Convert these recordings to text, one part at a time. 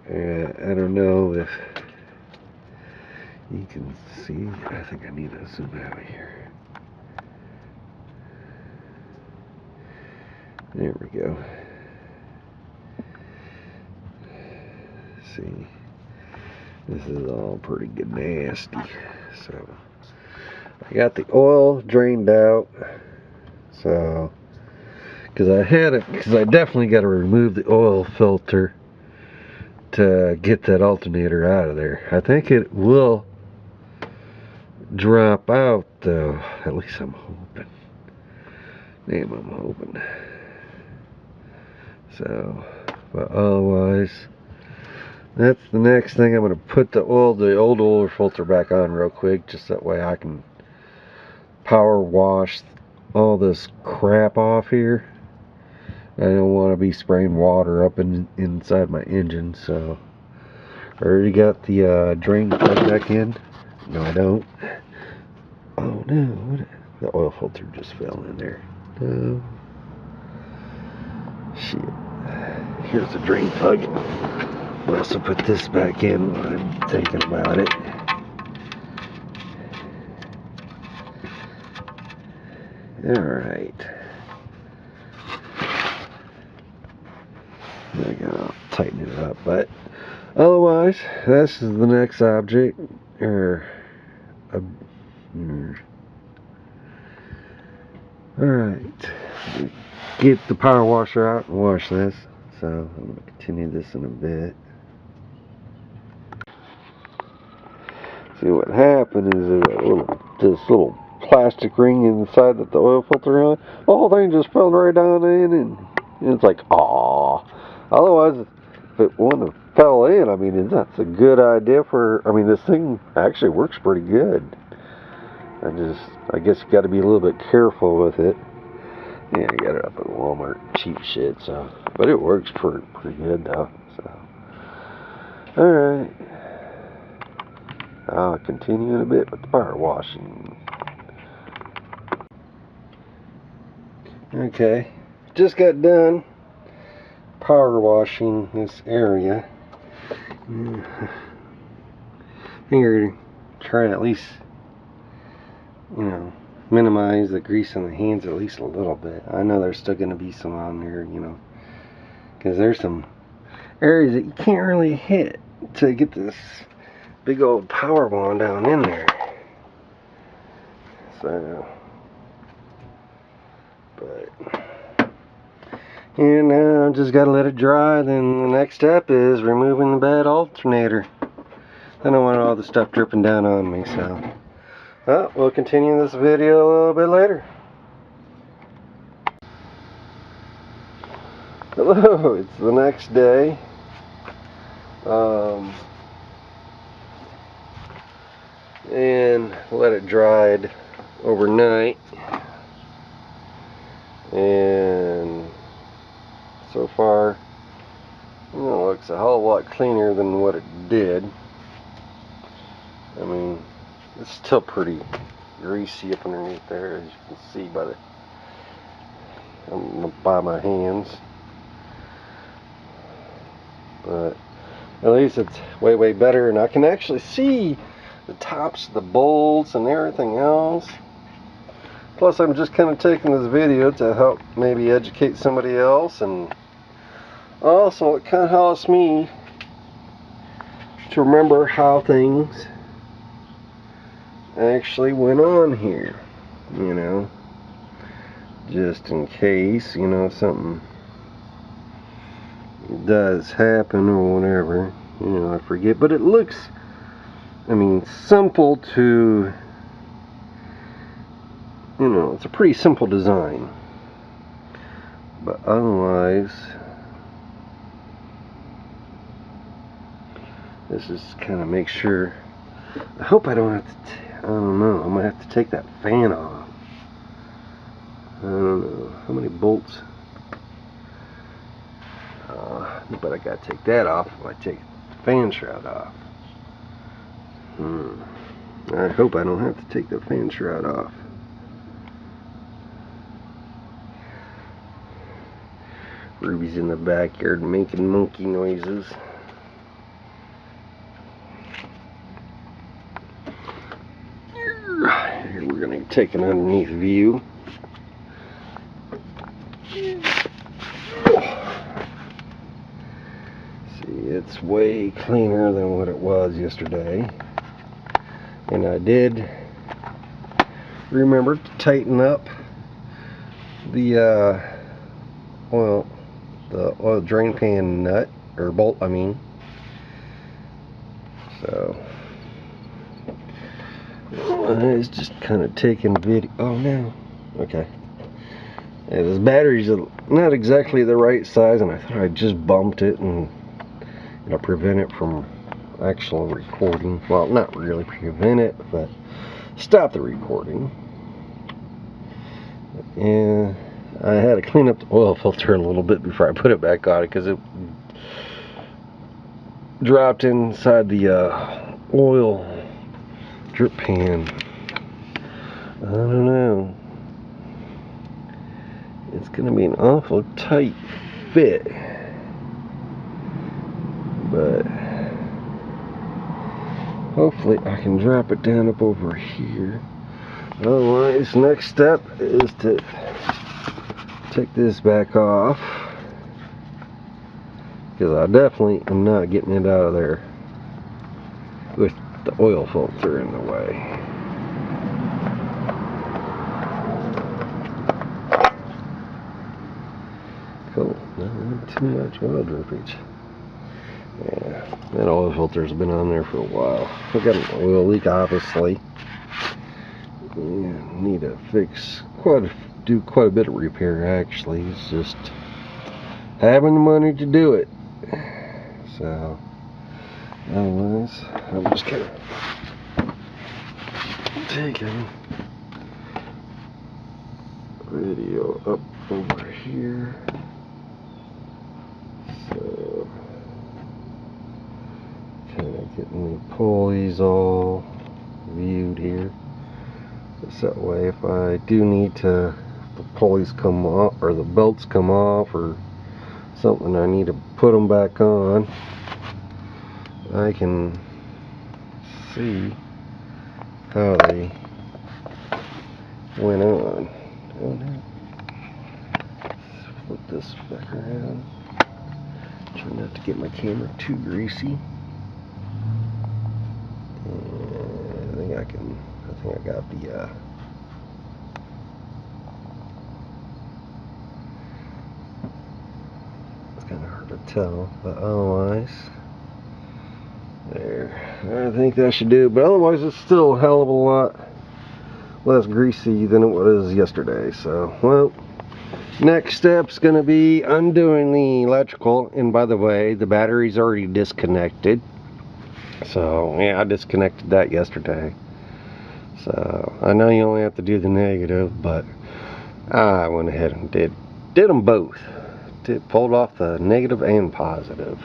I don't know if you can see. I think I need to zoom out here. There we go. See, this is all pretty good nasty. So I got the oil drained out. So because I definitely got to remove the oil filter to get that alternator out of there. I think it will drop out though. At least I'm hoping. Damn, I'm hoping. So, but otherwise, that's the next thing. I'm going to put the old oil filter back on real quick, just that way I can power wash all this crap off here. I don't want to be spraying water up inside my engine, so I already got the drain plug back in. No, I don't. Oh no, the oil filter just fell in there. No. Shit. Here's the drain plug. I'll also put this back in while I'm thinking about it. Alright. I gotta tighten it up, but otherwise, this is the next object. Alright. Get the power washer out and wash this. So I'm going to continue this in a bit. See what happened is this little plastic ring inside that the oil filter on. The whole thing just fell right down in, and it's like, aww. Otherwise, if it wouldn't have fell in, I mean, that's a good idea for. I mean, this thing actually works pretty good. I guess you got to be a little bit careful with it. Yeah, I got it up at Walmart, cheap shit. So, but it works pretty good though. So, all right. I'll continue in a bit with the power washing. Okay, just got done power washing this area. Figured try to at least, minimize the grease on the hands at least a little bit. I know there's still going to be some on there, because there's some areas that you can't really hit to get this big old power wand down in there. So, and now just got to let it dry. Then the next step is removing the bad alternator. I don't want all the stuff dripping down on me, so. Well, we'll continue this video a little bit later. Hello, it's the next day. And let it dry overnight. And so far, it looks a whole lot cleaner than what it did. I mean, it's still pretty greasy up underneath there, as you can see by my hands. But at least it's way better, and I can actually see the tops of the bolts and everything else. Plus, I'm just kind of taking this video to help maybe educate somebody else, and also it kind of helps me to remember how things actually went on here, just in case, something does happen or whatever, I forget. But it looks, simple to, it's a pretty simple design. But otherwise, this is kind of make sure. I hope I don't have to, I don't know, I might have to take that fan off. I don't know, how many bolts? But I gotta take that off if I take the fan shroud off. I hope I don't have to take the fan shroud off. Ruby's in the backyard making monkey noises. take an underneath view. It's way cleaner than what it was yesterday, and I did remember to tighten up the oil drain pan nut, or bolt I mean. So I was just kind of taking video. Oh no, okay. Yeah, this battery's not exactly the right size, and I thought I just bumped it and prevent it from actual recording. Well, not really prevent it, but stop the recording. And I had to clean up the oil filter a little bit before I put it back on it, because it dropped inside the oil drip pan. I don't know. It's gonna be an awful tight fit, but hopefully I can drop it down up over here. Otherwise, next step is to take this back off, because I definitely am not getting it out of there with the oil filter in the way. Cool, not too much oil drippage. Yeah, that oil filter's been on there for a while. I got an oil leak, obviously. Yeah, need to do quite a bit of repair, actually. It's just having the money to do it. So, otherwise, I'm just kind of taking video up over here. So, kind of getting the pulleys all viewed here. Just that way, if I do need to, the pulleys come off, or the belts come off, or something, I need to put them back on, I can see how they went on. Oh no. Flip this back around. Try not to get my camera too greasy. And I think I got the it's kind of hard to tell, but otherwise, there. I think that should do. But otherwise, it's still a hell of a lot less greasy than it was yesterday. So, well, next step's gonna be undoing the electrical. And by the way, the battery's already disconnected. So yeah, I disconnected that yesterday. So I know you only have to do the negative, but I went ahead and did them both. Pulled off the negative and positive.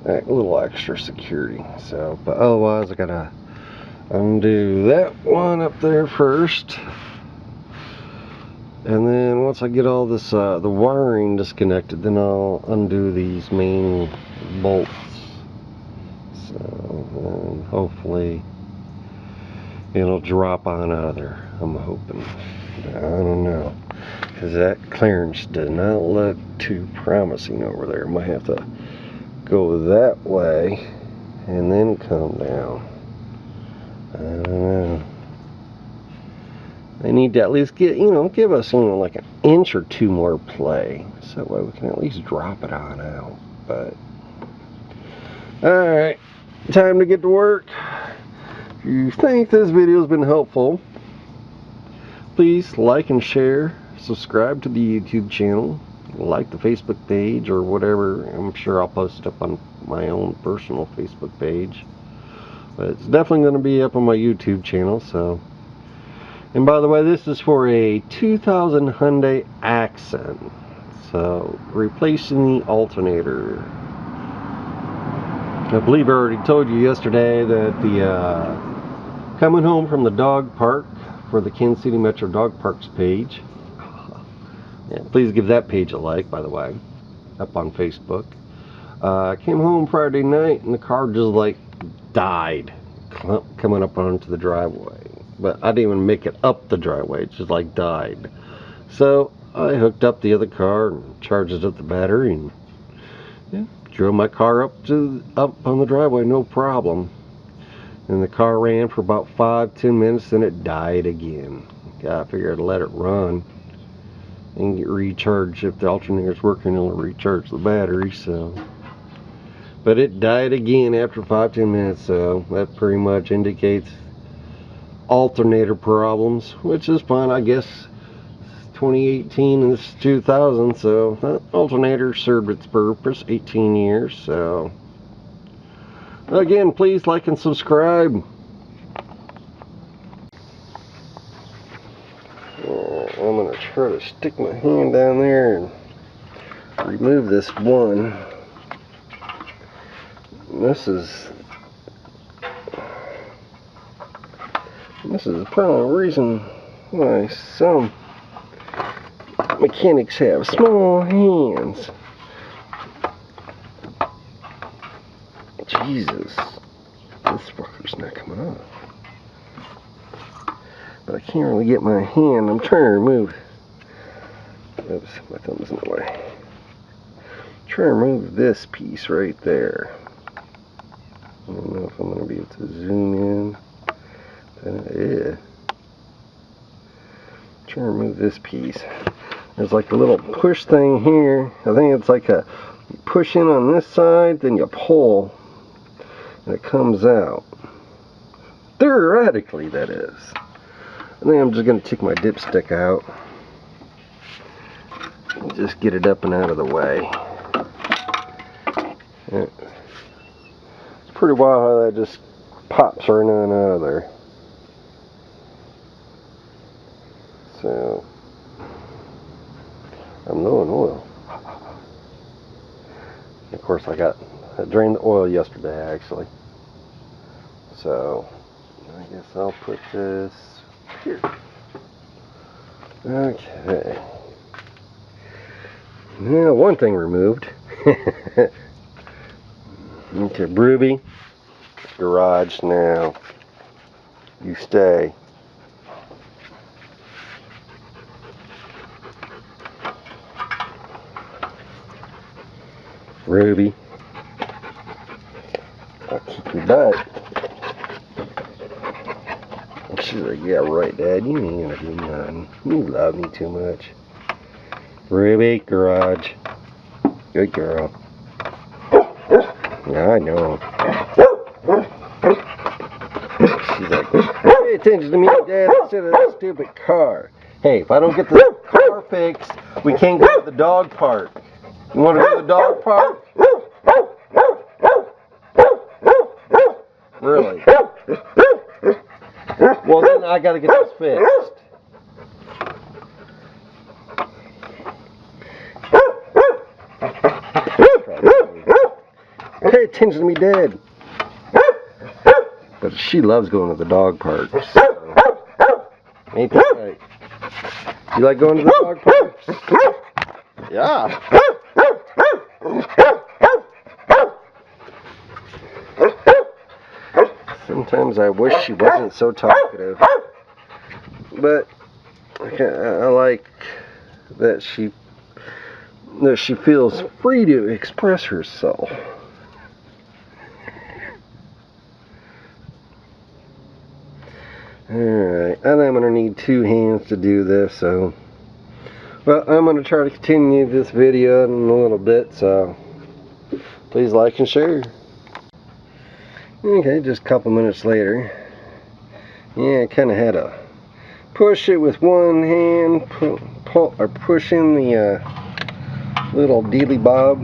A little extra security. So, but otherwise, I gotta undo that one up there first, and then once I get all this the wiring disconnected, then I'll undo these main bolts. So, and hopefully it'll drop on out of there. I'm hoping. I don't know, because that clearance does not look too promising over there. Might have to go that way and then come down. I don't know. I need to at least get, give us, like an inch or two more play, so that way we can at least drop it on out. But alright, time to get to work. If you think this video has been helpful, please like and share, subscribe to the YouTube channel, like the Facebook page or whatever. I'm sure I'll post it up on my own personal Facebook page, but it's definitely going to be up on my YouTube channel. So, and by the way, this is for a 2000 Hyundai Accent, so replacing the alternator. I believe I already told you yesterday that the coming home from the dog park for the Kansas City Metro Dog Parks page. Yeah, please give that page a like, by the way, up on Facebook. I came home Friday night and the car just like died coming up onto the driveway. but I didn't even make it up the driveway. It just like died. So I hooked up the other car and charged up the battery and drove my car up on the driveway, no problem. And the car ran for about 5-10 minutes, then it died again. I figured I'd let it run and get recharged. If the alternator's working, it'll recharge the battery. So, but it died again after 5-10 minutes, so that pretty much indicates alternator problems, which is fine, I guess. 2018 and this is 2000, so that alternator served its purpose. 18 years. So again, please like and subscribe. I'm going to try to stick my hand down there and remove this one. This is probably the reason why some mechanics have small hands. Jesus, this fucker's not coming off. But I can't really get my hand. I'm trying to remove. Oops, my thumb is in the way. I'm trying to remove this piece right there. I don't know if I'm going to be able to zoom in. Yeah. I'm trying to remove this piece. There's like a little push thing here. I think it's like a push in on this side, then you pull, and it comes out. Theoretically, that is. I think I'm just going to take my dipstick out and just get it up and out of the way. It's pretty wild how that just pops right on out of there. So, I'm low on oil. Of course, I drained the oil yesterday, actually. So, I guess I'll put this here. Okay. Now, one thing removed. Okay, Ruby. Garage now. You stay. Ruby. I'll keep your butt. She's like, yeah, right, Dad. You ain't gonna do nothing. You love me too much. Ruby, garage. Good girl. Yeah, I know. She's like, pay attention to me, Dad, instead of that stupid car. Hey, if I don't get the car fixed, we can't go to the dog park. You want to go to the dog park? Really? Well, then I gotta get this fixed. Pay attention to me, Dad. But she loves going to the dog park. So. Ain't that right? You like going to the dog park? Yeah. Sometimes I wish she wasn't so talkative. But I like that she feels free to express herself. Alright, and I'm going to need 2 hands to do this, so well, I'm going to try to continue this video in a little bit, so please like and share. Okay, just a couple minutes later. Yeah, I kind of had to push it with one hand, push in the little dealy bob.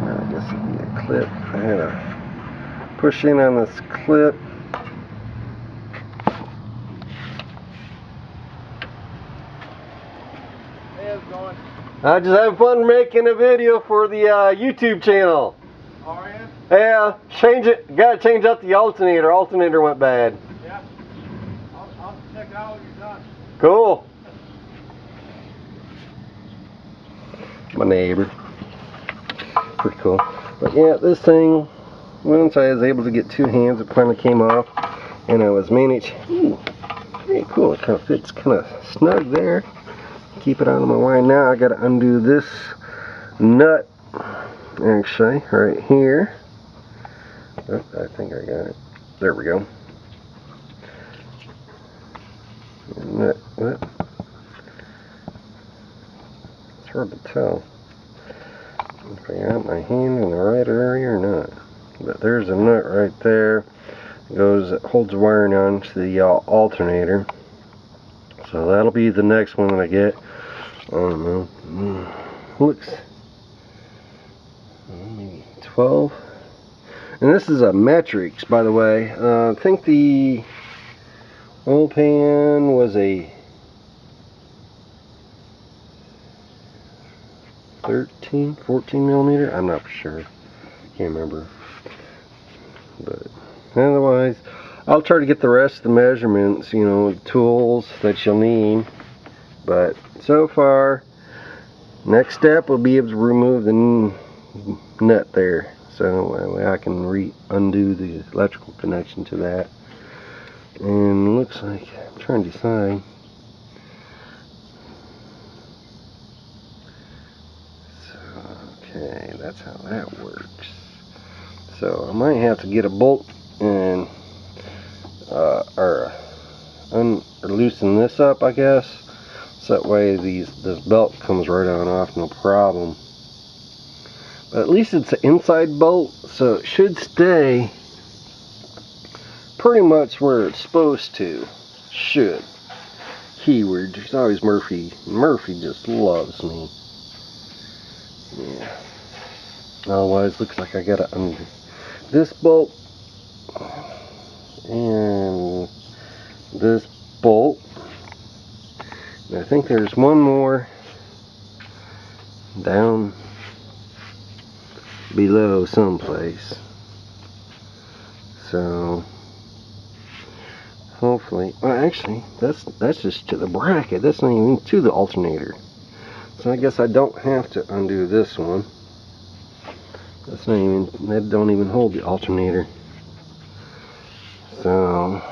I guess it'd be a clip. I had to push in on this clip. Hey, how's it going? I just having fun making a video for the YouTube channel. Are you? Yeah, change it. Gotta change out the alternator. Alternator went bad. Yeah. I'll check out when you're done. Cool. My neighbor. Pretty cool. But yeah, this thing, once I was able to get 2 hands, it finally came off. and I was managed. Ooh, very cool. It kind of fits kind of snug there. Keep it out of my way. Now I got to undo this nut, actually, right here. Oh, I think I got it. There we go. Nut. What? It's hard to tell if I got my hand in the right area or not. But there's a nut right there. It holds wiring on to the alternator. So that'll be the next one that I get. I don't know. Looks maybe 12. And this is a Matrix, by the way. I think the oil pan was a 14 millimeter. I'm not sure. Can't remember. But otherwise, I'll try to get the rest of the measurements, you know, tools that you'll need. But so far, next step will be able to remove the nut there, so I can undo the electrical connection to that. And it looks like I'm trying to decide. So, okay, that's how that works. So I might have to get a bolt and or loosen this up, I guess. So that way this belt comes right on off, no problem. But at least it's an inside bolt, so it should stay pretty much where it's supposed to. Should. Keyword. There's always Murphy. Murphy just loves me. Yeah. Otherwise, looks like I gotta undo this bolt and this bolt. And I think there's one more down below someplace. So hopefully, well, actually that's just to the bracket. That's not even to the alternator. So I guess I don't have to undo this one. That's not even, that don't even hold the alternator. So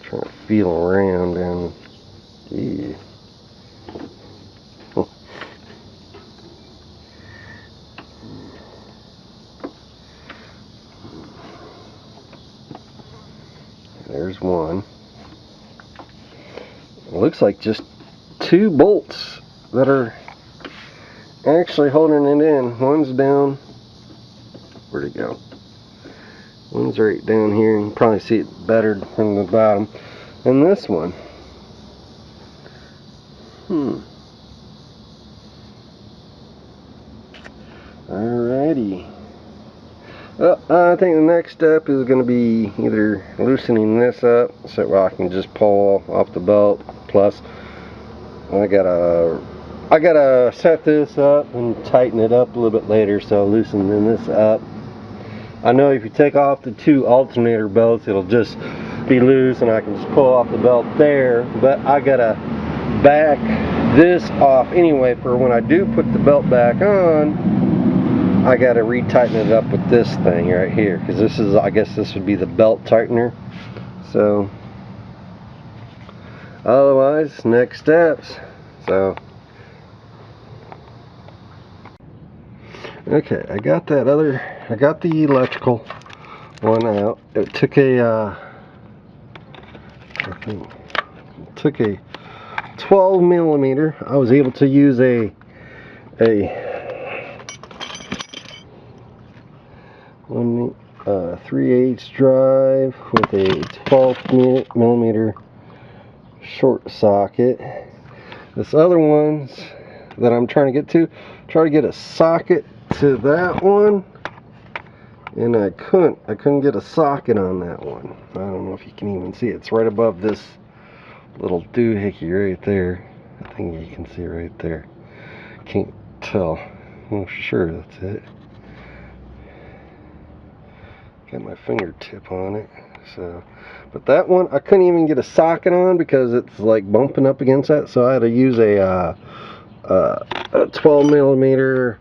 trying to feel around down. Yeah. Oh. There's one. It looks like just 2 bolts that are actually holding it in. One's down. Where'd it go? One's right down here. You can probably see it better from the bottom. And this one. Alrighty. Well, I think the next step is going to be either loosening this up so I can just pull off the belt. Plus, I gotta set this up and tighten it up a little bit later. So loosening this up. I know if you take off the 2 alternator belts, it'll just be loose and I can just pull off the belt there. But I gotta back this off anyway for when I do put the belt back on. I gotta retighten it up with this thing right here, because this is, I guess this would be the belt tightener. So otherwise, next steps. So okay, I got the electrical one out. It took a I think it took a 12 millimeter. I was able to use a 3/8 drive with a 12 millimeter short socket. This other one's that I'm trying to try to get a socket to that one, and I couldn't get a socket on that one. I don't know if you can even see it. It's right above this little doohickey right there. I think you can see right there. Can't tell. Well, sure, that's it. Got my fingertip on it. So, but that one I couldn't even get a socket on because it's like bumping up against that. So I had to use a 12 millimeter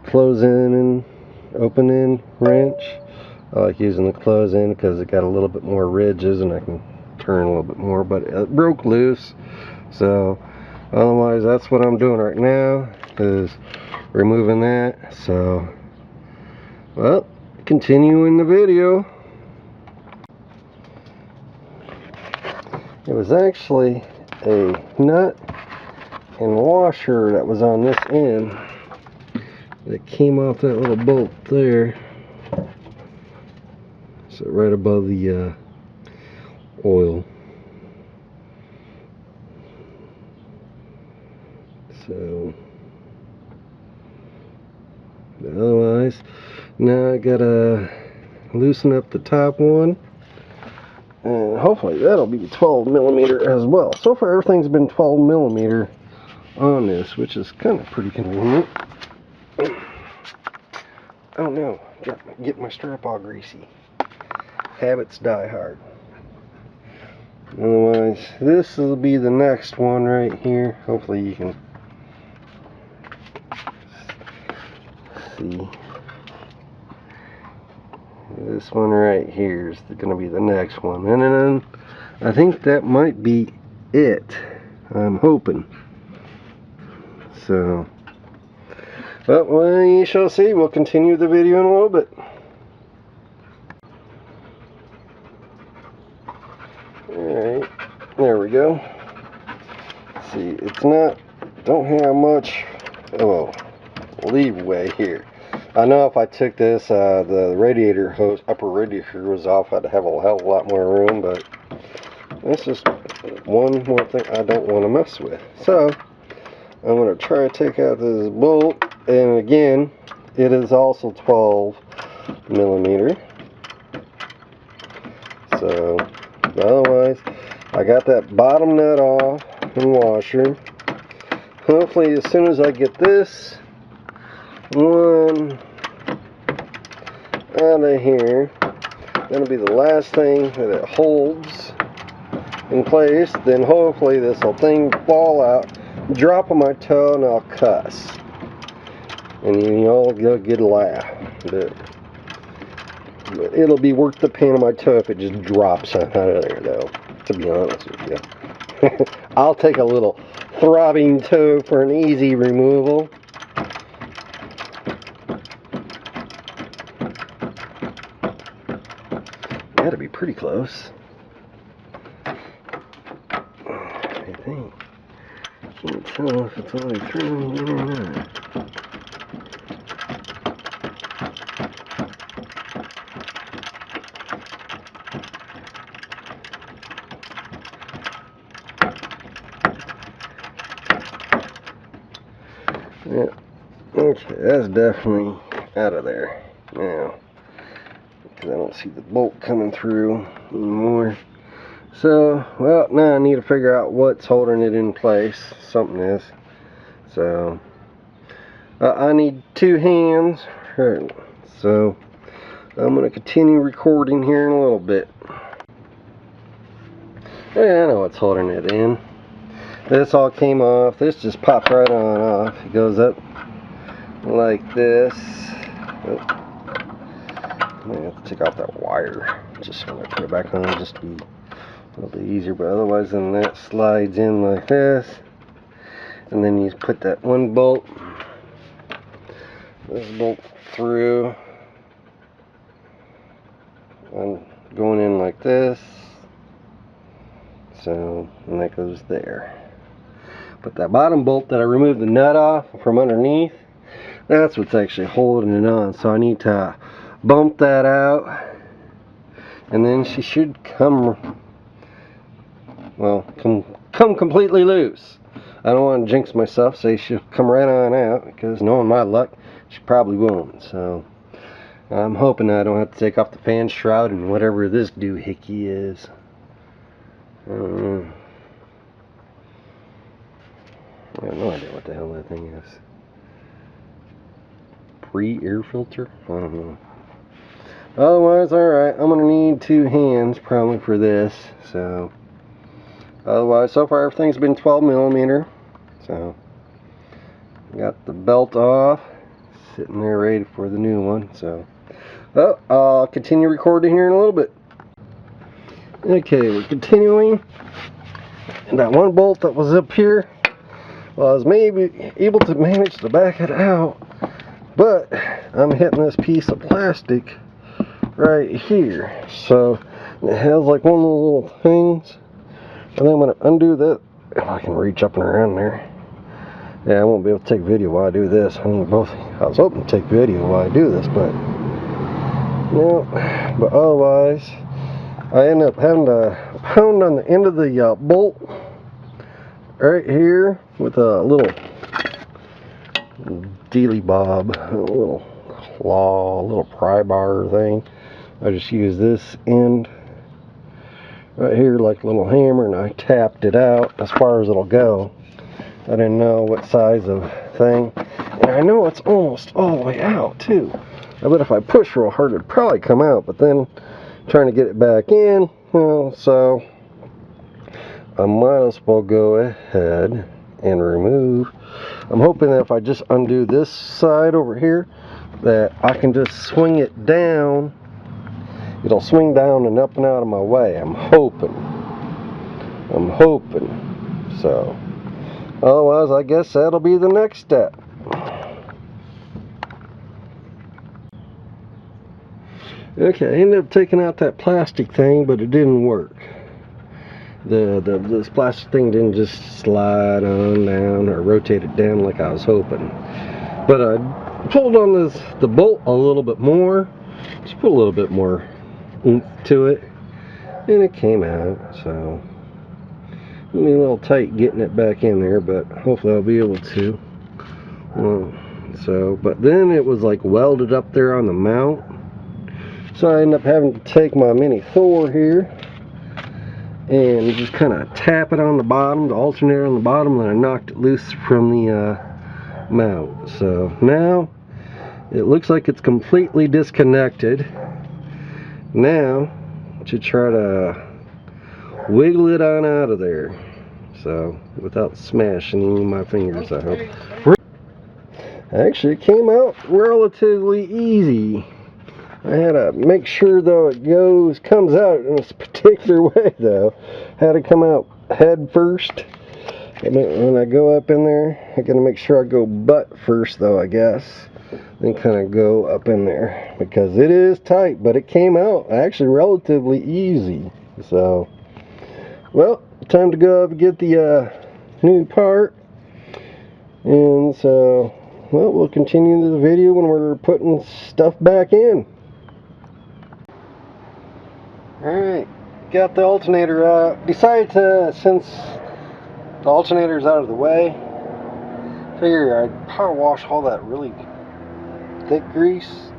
close in and opening wrench. I like using the close end because it got a little bit more ridges and I can turn a little bit more, but it broke loose. So otherwise that's what I'm doing right now, is removing that. So, well, continuing the video. It was actually a nut and washer that was on this end that came off that little bolt there. So right above the oil. So otherwise, now I gotta loosen up the top one, and hopefully that'll be 12 millimeter as well. So far everything's been 12 millimeter on this, which is kind of pretty convenient. Oh no, get my strap all greasy. Habits die hard. Otherwise, this will be the next one right here. Hopefully you can see. This one right here is going to be the next one. And then I think that might be it. I'm hoping. So, but we shall see. We'll continue the video in a little bit. Alright, there we go. See, it's not, don't have much leeway here. I know if I took this, the radiator hose, upper radiator was off, I'd have a hell of a lot more room, but this is one more thing I don't want to mess with. So, I'm going to try to take out this bolt, and again, it is also 12 millimeter. So, otherwise, I got that bottom nut off and washer. Hopefully, as soon as I get this one out of here, that'll be the last thing that it holds in place. Then hopefully this whole thing fall out, drop on my toe, and I'll cuss. And you all get a laugh. But it'll be worth the pain on my toe if it just drops out of there, though, to be honest with you. I'll take a little throbbing toe for an easy removal. That'd be pretty close, I think. Can't tell if it's only through in or not. Yeah, okay, that's definitely out of there now, because I don't see the bolt coming through anymore. So, well, now I need to figure out what's holding it in place. Something is. So, I need 2 hands. So, I'm going to continue recording here in a little bit. Yeah, I know what's holding it in. This all came off. This just popped right on off. It goes up like this. Oh. I have to take off that wire just when I put it back on, just to be a little bit easier. But otherwise, then that slides in like this, and then you put that one bolt, this bolt through, and going in like this. So, and that goes there. But that bottom bolt that I removed the nut off from underneath, that's what's actually holding it on. So I need to bump that out, and then she should come, well, come completely loose. I don't want to jinx myself, say she'll come right on out, because knowing my luck, she probably won't. So I'm hoping I don't have to take off the fan shroud and whatever this doohickey is. I don't know. I have no idea what the hell that thing is. Pre-air filter? I don't know. Otherwise, alright, I'm going to need 2 hands probably for this. So, otherwise, so far everything's been 12 millimeter. So, got the belt off. sitting there ready for the new one. So, well, I'll continue recording here in a little bit. Okay, we're continuing. And that one bolt that was up here, well, I was maybe able to manage to back it out, but I'm hitting this piece of plastic right here. So it has like one of those little things, and I'm going to undo that if I can reach up and around there. Yeah, I won't be able to take video while I do this. I was hoping to take video while I do this, but no. But otherwise, I end up having to pound on the end of the bolt right here with a little dealy bob, a little claw, a little pry bar thing. I just use this end right here like a little hammer, and I tapped it out as far as it'll go. I didn't know what size of thing, and I know it's almost all the way out too. I bet if I push real hard it'd probably come out, but then trying to get it back in, well, so I might as well go ahead and remove. I'm hoping that if I just undo this side over here, that I can just swing it down. It'll swing down and up and out of my way. I'm hoping. So, otherwise, I guess that'll be the next step. Okay, I ended up taking out that plastic thing, but it didn't work. This plastic thing didn't just slide on down or rotate it down like I was hoping. But I pulled on the bolt a little bit more, just put a little bit more oomph to it, and it came out. So it'll be a little tight getting it back in there, but hopefully I'll be able to. But then it was like welded up there on the mount, so I ended up having to take my mini Thor here and just kind of tap it on the bottom, the alternator on the bottom, and I knocked it loose from the mount. So now it looks like it's completely disconnected. Now to try to wiggle it on out of there, so without smashing any of my fingers, I hope. Actually, it came out relatively easy. I had to make sure though it comes out in this particular way though. Had to come out head first. And when I go up in there, I gotta make sure I go butt first though, I guess. Then kind of go up in there, because it is tight, but it came out actually relatively easy. So, well, time to go up and get the new part. And so, well, we'll continue the video when we're putting stuff back in. Alright, got the alternator out. Decided to, since the alternator's out of the way, figure I'd power wash all that really thick grease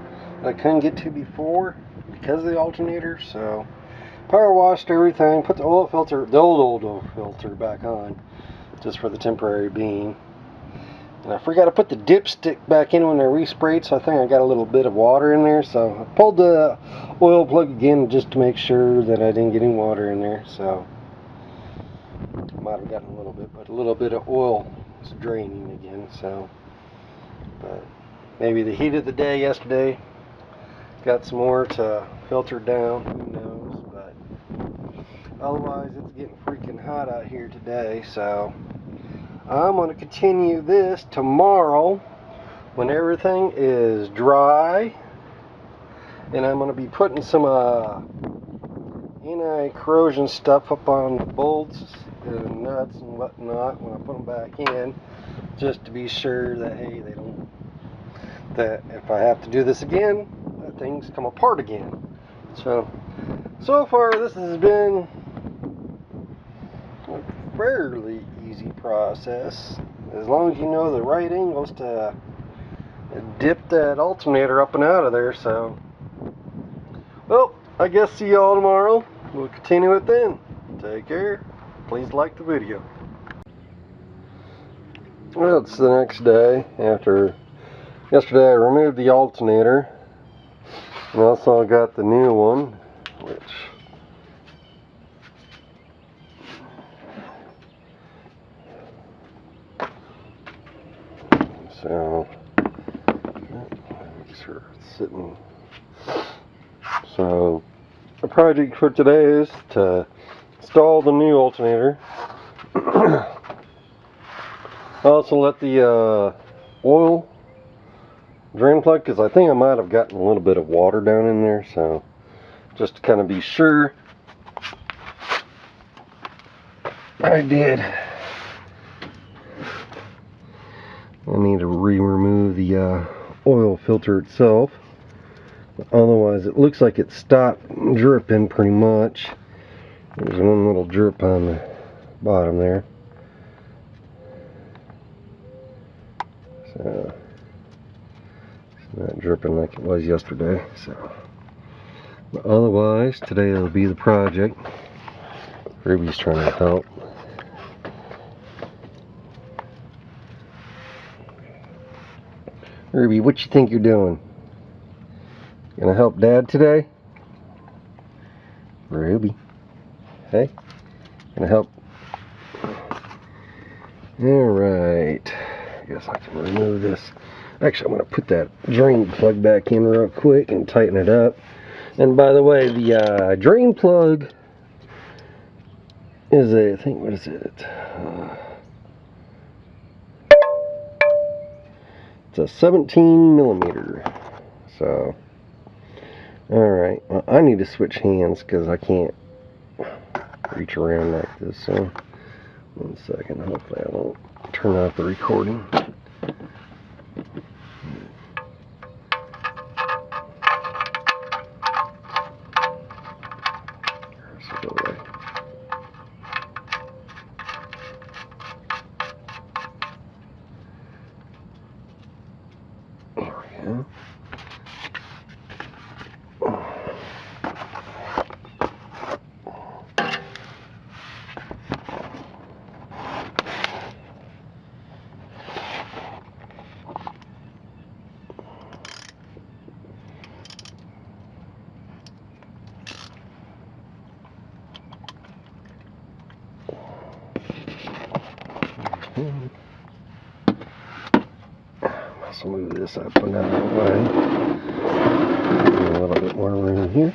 that I couldn't get to before because of the alternator. So power washed everything, put the oil filter, the old oil filter, back on just for the temporary being. And I forgot to put the dipstick back in when I resprayed, so I think I got a little bit of water in there. So I pulled the oil plug again just to make sure that I didn't get any water in there. So I might have gotten a little bit, but a little bit of oil is draining again. So, but maybe the heat of the day yesterday got some more to filter down. Who knows? But otherwise, it's getting freaking hot out here today. So I'm going to continue this tomorrow when everything is dry, and I'm going to be putting some anti-corrosion stuff up on the bolts and nuts and whatnot when I put them back in, just to be sure that, hey, that if I have to do this again, that things come apart again. So far this has been a fairly easy process, as long as you know the right angles to dip that alternator up and out of there. So, well, I guess see y'all tomorrow. We'll continue it then. Take care. Please like the video. Well, it's the next day after yesterday I removed the alternator, and also I got the new one, which so bags are sitting. So the project for today is to install the new alternator. Also let the oil drain plug, because I think I might have gotten a little bit of water down in there, so just to kind of be sure I did. I need to remove the oil filter itself. Otherwise, it looks like it stopped dripping pretty much. There's one little drip on the bottom there. So it's not dripping like it was yesterday. So, but otherwise, today will be the project. Ruby's trying to help. Ruby, what you think you're doing? Gonna help Dad today? Ruby. Hey, gonna help? Alright. I guess I can remove this. Actually, I'm gonna put that drain plug back in real quick and tighten it up. And by the way, the drain plug is I think, what is it? It's a 17 millimeter. So, alright. Well, I need to switch hands because I can't reach around like this. So, 1 second. Hopefully I won't turn off the recording. Let's move this up and out of the way. A little bit more room here.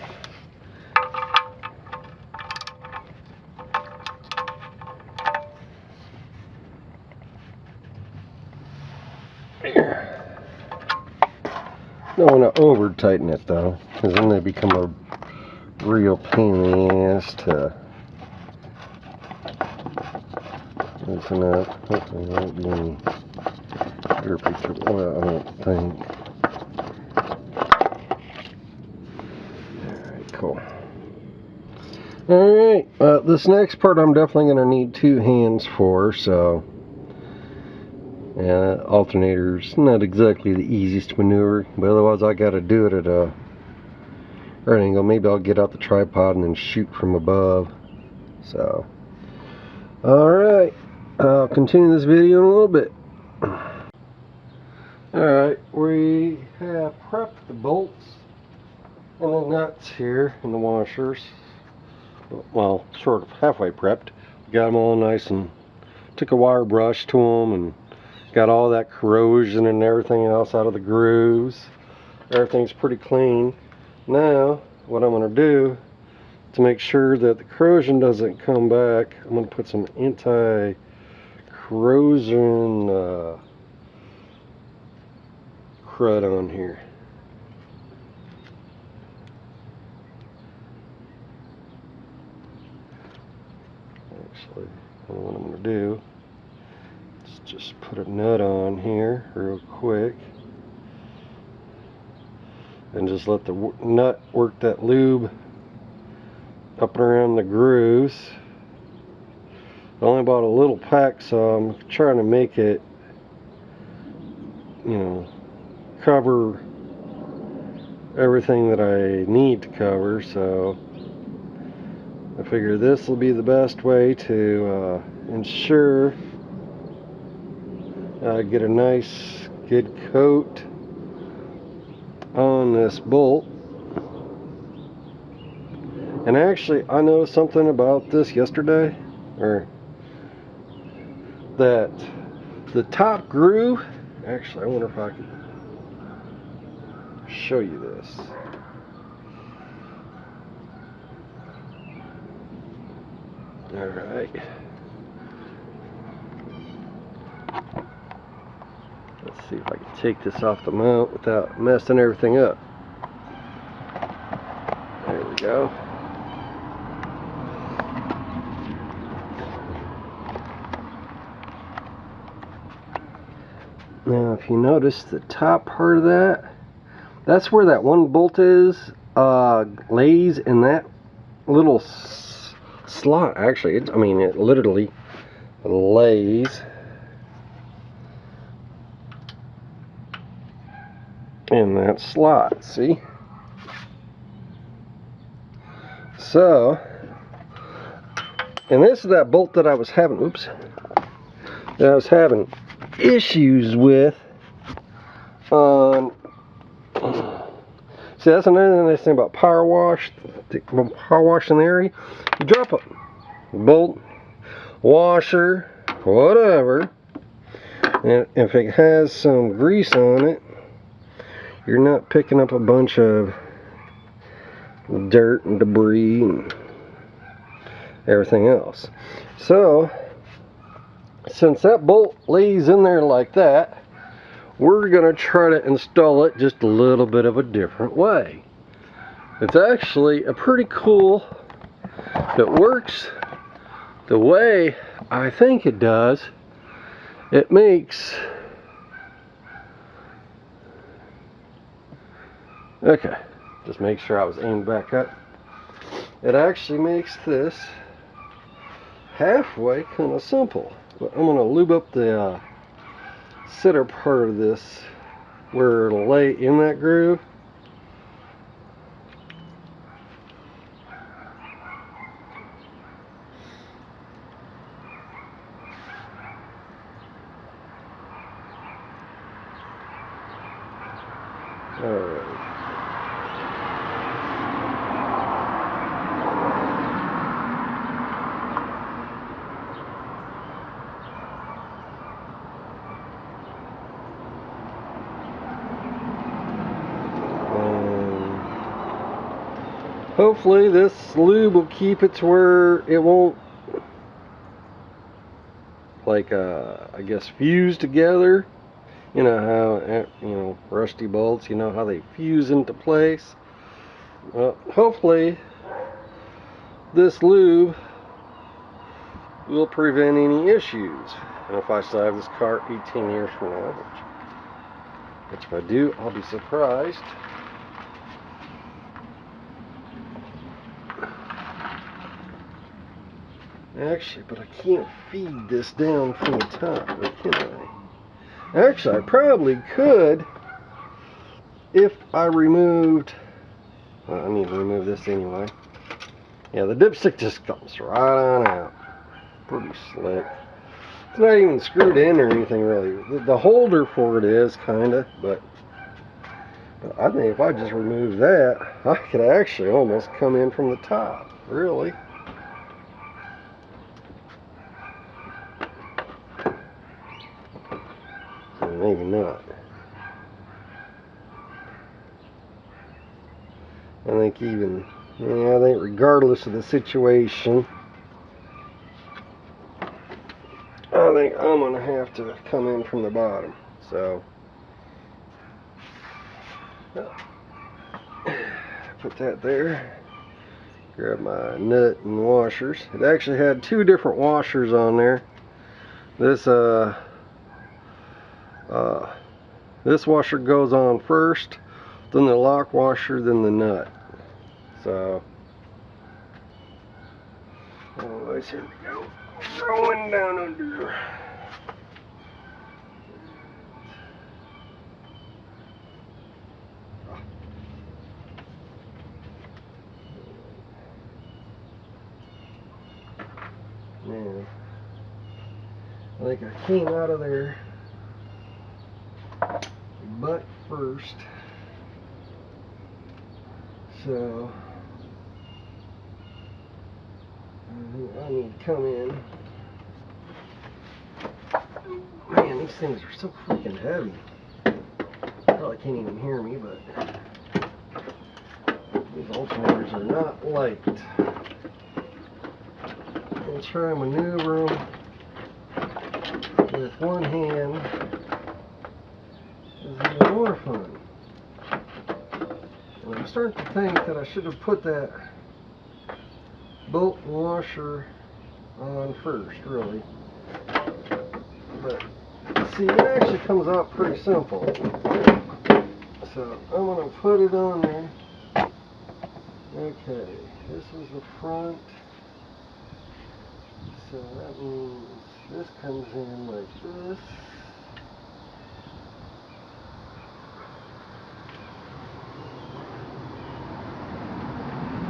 Don't want to over tighten it though, because then they become a real pain in the ass to loosen up. Hopefully there won't be any drippage of oil, I don't think. Alright, cool. Alright, this next part I'm definitely going to need 2 hands for, so yeah, alternator's not exactly the easiest maneuver, but otherwise I got to do it at a right angle. Maybe I'll get out the tripod and then shoot from above. So, alright, I'll continue this video in a little bit. Alright, we have prepped the bolts and the nuts here and the washers. Well, sort of halfway prepped. Got them all nice and took a wire brush to them and got all that corrosion and everything else out of the grooves. Everything's pretty clean. Now, what I'm going to do to make sure that the corrosion doesn't come back, I'm going to put some anti-corrosion crud on here. Actually, what I'm going to do is just put a nut on here real quick and just let the nut work that lube up and around the grooves. I only bought a little pack, so I'm trying to make it, you know, cover everything that I need to cover. So I figure this will be the best way to ensure I get a nice good coat on this bolt. And actually, I noticed something about this yesterday, or that the top groove, actually I wonder if I could, show you this. Alright. Let's see if I can take this off the mount without messing everything up. There we go. Now if you notice the top part of that, that's where that one bolt is, lays in that little slot. Actually, it literally lays in that slot, see? So, and this is that bolt that I was having, issues with on. See, that's another nice thing about power wash. Power wash in the area, you drop a bolt, washer, whatever, and if it has some grease on it, you're not picking up a bunch of dirt and debris and everything else. So, since that bolt lays in there like that, we're going to try to install it just a little bit of a different way. It's actually a pretty cool, if it works the way I think it does, it makes, okay, just make sure I was aimed back up. It actually makes this halfway kind of simple. But I'm going to lube up the center part of this where it'll lay in that groove. Alright. Hopefully this lube will keep it to where it won't, like, I guess, fuse together. You know how, rusty bolts, you know how they fuse into place. Well, hopefully this lube will prevent any issues. And if I still have this car 18 years from now, which if I do, I'll be surprised. Actually, but I can't feed this down from the top, can I? Actually, I probably could if I removed, well, I need to remove this anyway. Yeah, the dipstick just comes right on out. Pretty slick. It's not even screwed in or anything really. The holder for it is kinda, but I think if I just remove that, I could actually almost come in from the top, really. Maybe not. I think I think regardless of the situation, I think I'm going to have to come in from the bottom. So, put that there. Grab my nut and washers. It actually had two different washers on there. This washer goes on first, then the lock washer, then the nut. So, anyways, here we go. Going down under. Now, I think I came out of there butt first, so I need to come in. Man, these things are so freaking heavy. Probably can't even hear me, but These alternators are not light. I'll try and maneuver them with one hand. It's even more fun. And I'm starting to think that I should have put that bolt washer on first, really. But see, it actually comes out pretty simple. So I'm going to put it on there. Okay, this is the front. So that means this comes in like this.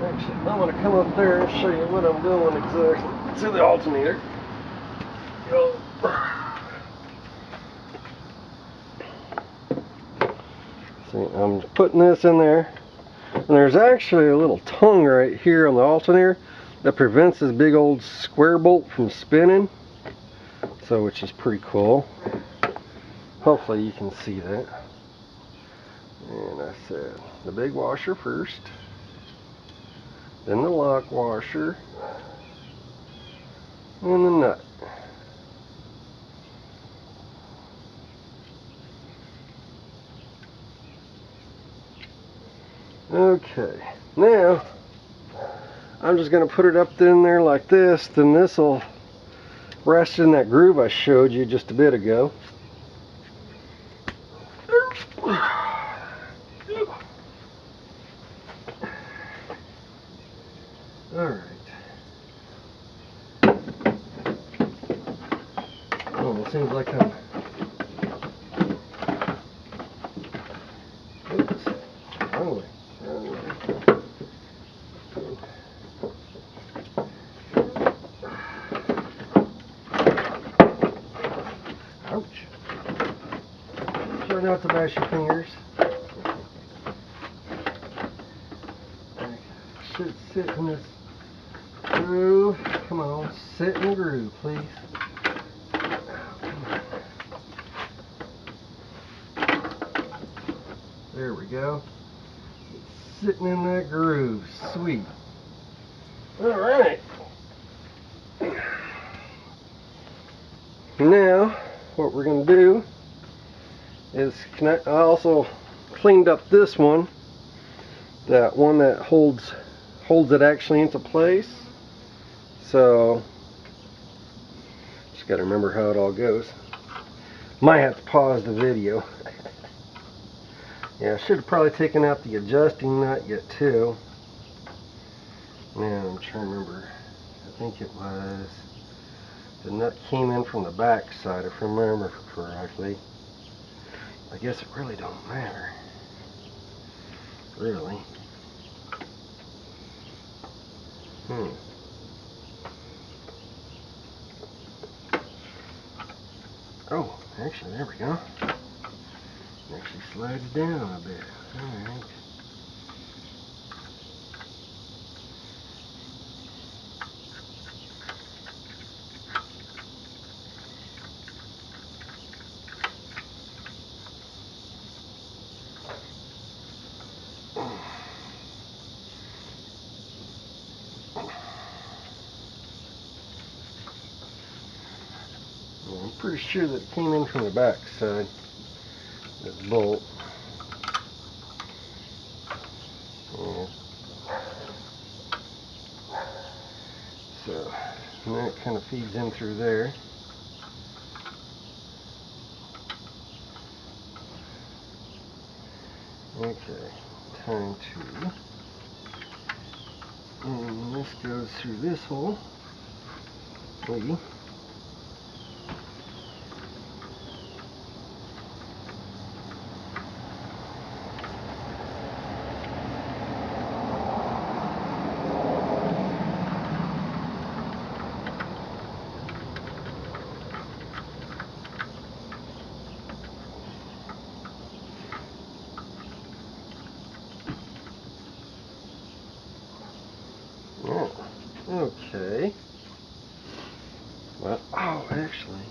Actually, I'm going to come up there and show you what I'm doing exactly to the alternator. See, I'm putting this in there, and there's actually a little tongue right here on the alternator that prevents this big old square bolt from spinning, so which is pretty cool. Hopefully you can see that. And I said the big washer first, then the lock washer, and the nut. Okay, now I'm just going to put it up in there like this, then this will rest in that groove I showed you just a bit ago. Alright. Oh, it seems like I'm... Oops. Wrong way. Wrong way. Ouch. Try not to bash your fingers. Should sit in this groove. Come on, sit in the groove, please. There we go. It's sitting in that groove. Sweet. Alright. Now, what we're going to do is connect. I also cleaned up this one. That one that holds it actually into place. So, just got to remember how it all goes. Might have to pause the video. Yeah, I should have probably taken out the adjusting nut yet too. Now I'm trying to remember. I think it was the nut came in from the back side, if I remember correctly. I guess it really don't matter. Really. Oh, actually, there we go. It actually slides down a bit. Alright. I'm pretty sure that it came in from the back side, this bolt. Yeah. So, and that kind of feeds in through there. Okay, time to, and this goes through this hole, maybe. Okay. Well, oh, actually.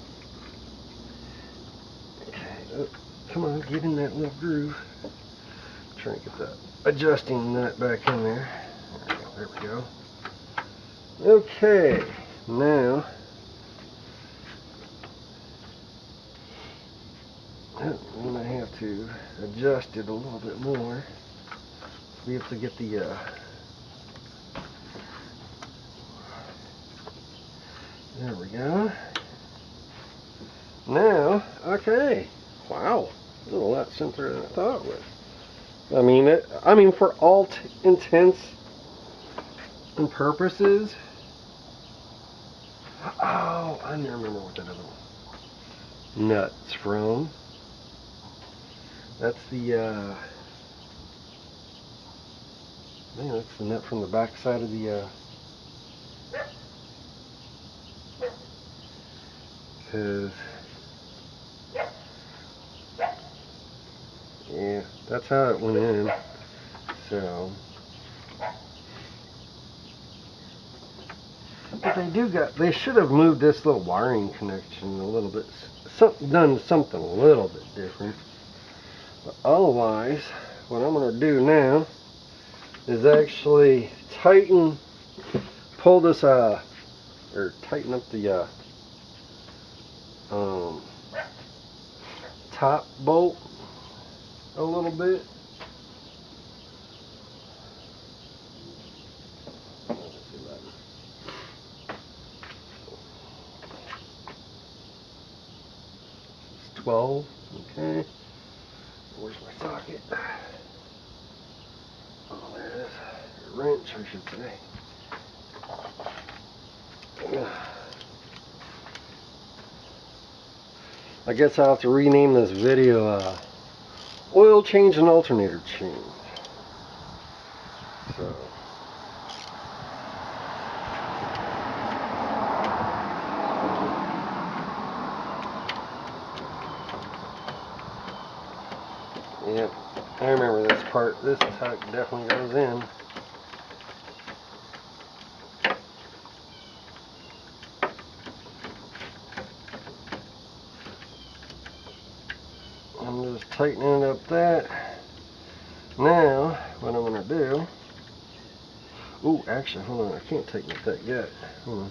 Okay, come on, get in that little groove. trying to get that adjusting nut back in there. There we go. Okay, now I'm gonna have to adjust it a little bit more. We have to get the there we go. Now, okay. Wow, a lot simpler than I thought it was. I mean, for all intents and purposes. Oh, I never remember what that other one nut's from. That's the man, that's the nut from the back side of the cause yeah, that's how it went in. So but they should have moved this little wiring connection a little bit, done something a little bit different. But otherwise, what I'm going to do now is actually pull this or tighten up the top bolt a little bit. It's 12. Okay. Where's my socket? Oh, there it is. A wrench, I should say. I guess I'll have to rename this video oil change and alternator change. So yep, I remember this part. This is how it definitely goes in. I'm just tightening up that. Now, what I'm going to do... Oh, actually, hold on. I can't tighten it that yet. Hold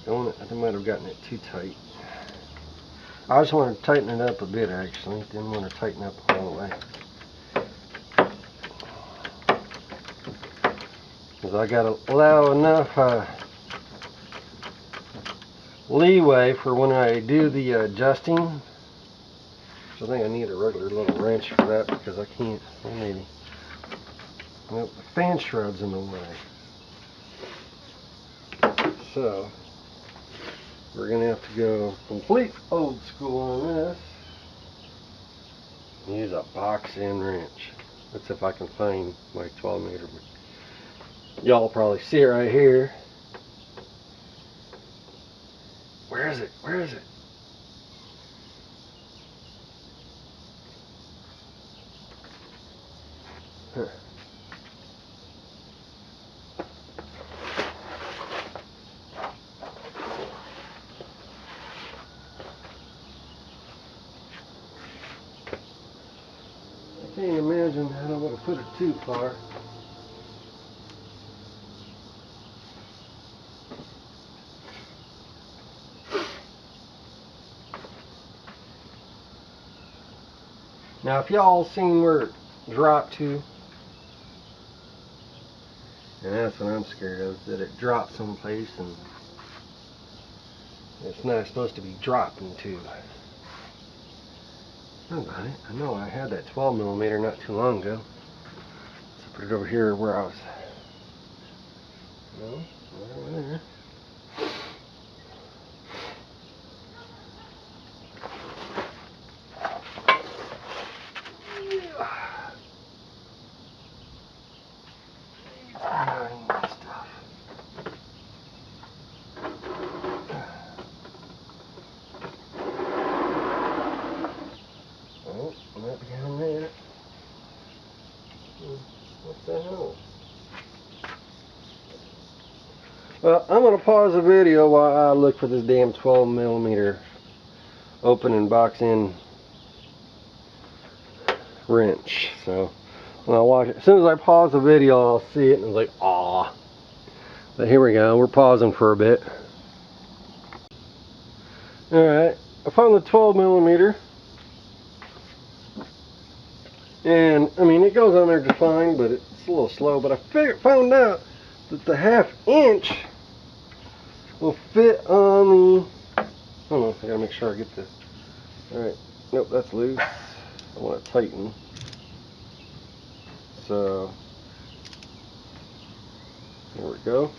on. I might have gotten it too tight. I just want to tighten it up a bit, actually. Didn't want to tighten up all the way. Because I got to allow enough leeway for when I do the adjusting. So I think I need a regular little wrench for that because I can't. Well, maybe. Nope, the fan shroud's in the way. So we're gonna have to go complete old school on this. Use a box end wrench. That's if I can find my 12mm. Y'all probably see it right here. Where is it? Where is it? Huh. I can't imagine how I would have put it too far. Now, if y'all seen where it dropped to, and that's what I'm scared of, that it dropped someplace and it's not supposed to be dropping to. About it. I know I had that 12mm not too long ago. So put it over here where I was. No, over there. Down there. What the hell? Well, I'm going to pause the video while I look for this damn 12mm open and box in wrench. So when I watch it, as soon as I pause the video, I'll see it and it's like, ah. But here we go. We're pausing for a bit. All right, I found the 12 millimeter, and I mean it goes on there just fine, but it's a little slow. But I found out that the 1/2 inch will fit on the. Hold on, I gotta make sure I get this. All right, nope, that's loose. I want to tighten. So there we go.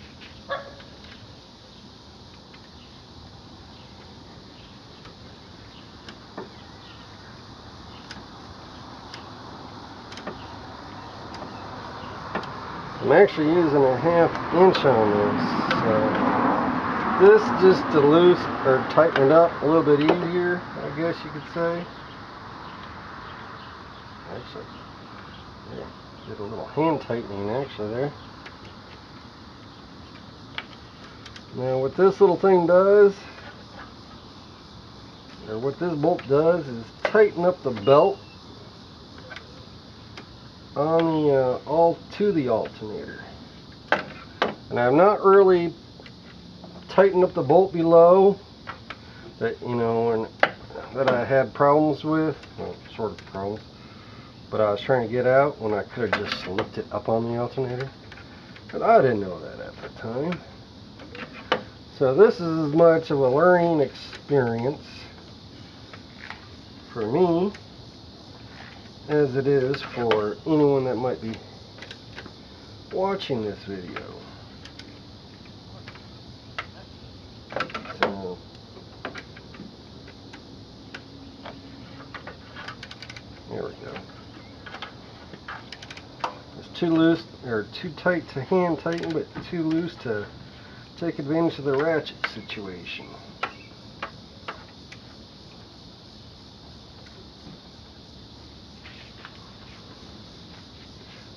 I'm actually using a 1/2 inch on this. So this just to loose or tighten it up a little bit easier, I guess you could say. Actually, yeah, did a little hand tightening actually there. Now what this little thing does, or what this bolt does, is tighten up the belt on the to the alternator. And I've not really tightened up the bolt below that, you know, and that I had problems with, well, sort of problems, but I was trying to get out when I could have just slipped it up on the alternator. But I didn't know that at the time. So this is as much of a learning experience for me as it is for anyone that might be watching this video. So there we go. It's too loose or too tight to hand tighten, but too loose to take advantage of the ratchet situation.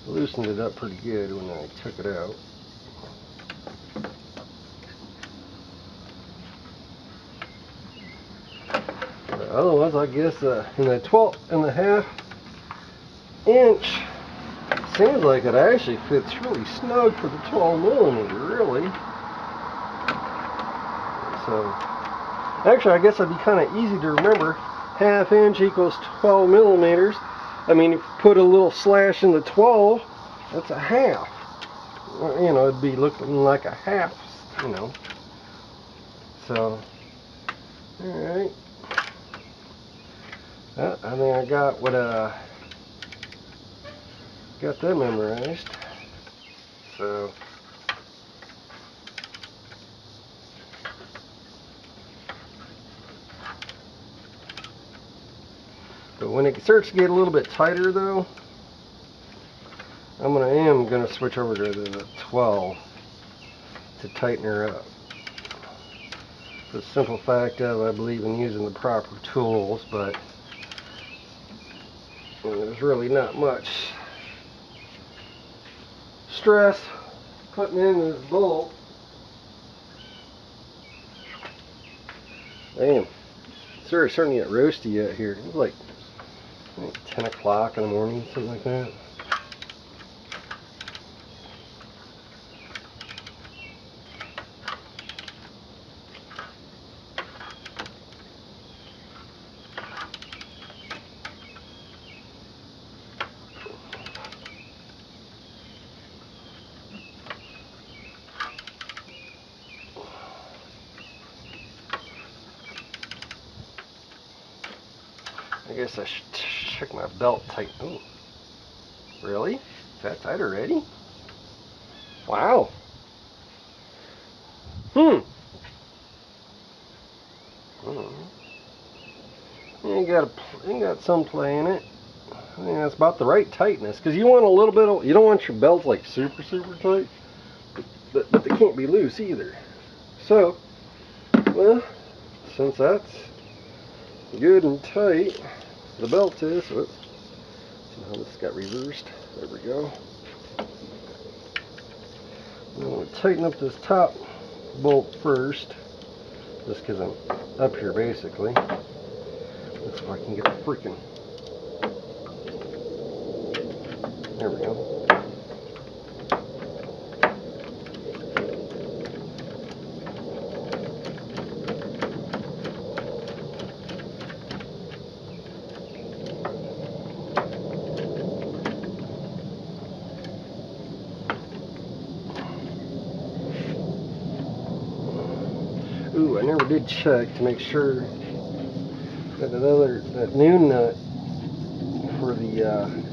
Loosened it up pretty good when I took it out. But otherwise, I guess in the 12.5 inch, seems like it actually fits really snug for the 12 millimeter, really. So, actually, I guess it'd be kind of easy to remember. 1/2 inch equals 12 millimeters. I mean, if you put a little slash in the 12, that's a 1/2. You know, it'd be looking like a 1/2, you know. So, alright. I think I got what, got that memorized. So, but when it starts to get a little bit tighter though, I am gonna switch over to the 12 to tighten her up. For the simple fact of I believe in using the proper tools, but there's really not much stress putting in this bolt. Damn, it's already starting to get roasty out here. It's like 10 o'clock in the morning, something like that. I guess I should check my belt tight. Ooh, really? Is that tight already? Wow. You got some play in it. I think that's about the right tightness, because you want a little bit of, you don't want your belt like super tight, but they can't be loose either. So, well, since that's good and tight, the belt is. Whoops. Somehow this got reversed. There we go. I'm going to tighten up this top bolt first, just because I'm up here basically. That's where I can get the freaking There we go. Ooh, I never did check to make sure that that new nut for the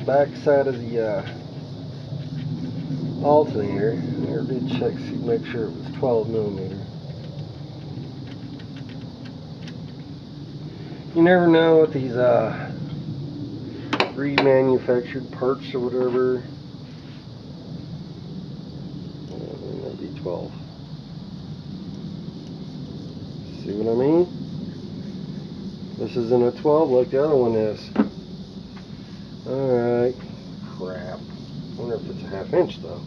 back side of the alternator, I never did check to make sure it was 12 millimeter. You never know with these remanufactured parts or whatever. That'd be 12. See what I mean? This isn't a 12 like the other one is. Alright. Crap. I wonder if it's a 1/2 inch though.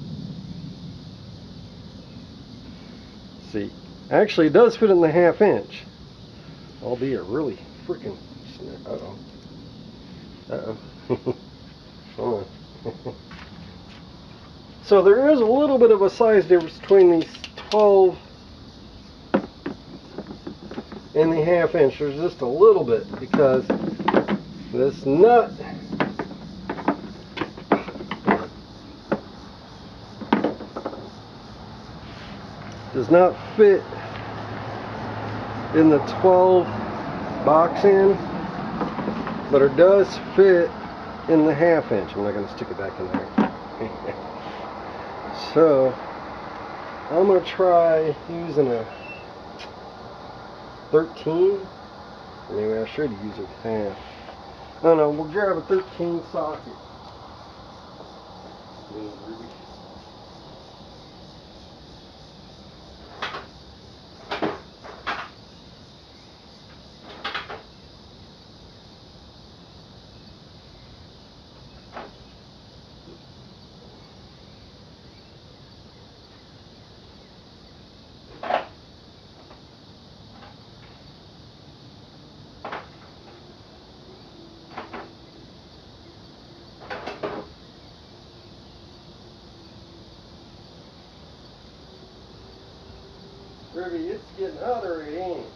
See, actually it does fit in the 1/2 inch. Albeit really freaking. Uh-oh. Uh-oh. Hold on. So there is a little bit of a size difference between these 12 and the 1/2 inch. There's just a little bit because this nut does not fit in the 12 box end, but it does fit in the 1/2 inch. I'm not going to stick it back in there. So I'm going to try using a 13. Maybe I should use a 1/2. I don't know, we'll grab a 13 socket. Ruby, it's getting other it ain't.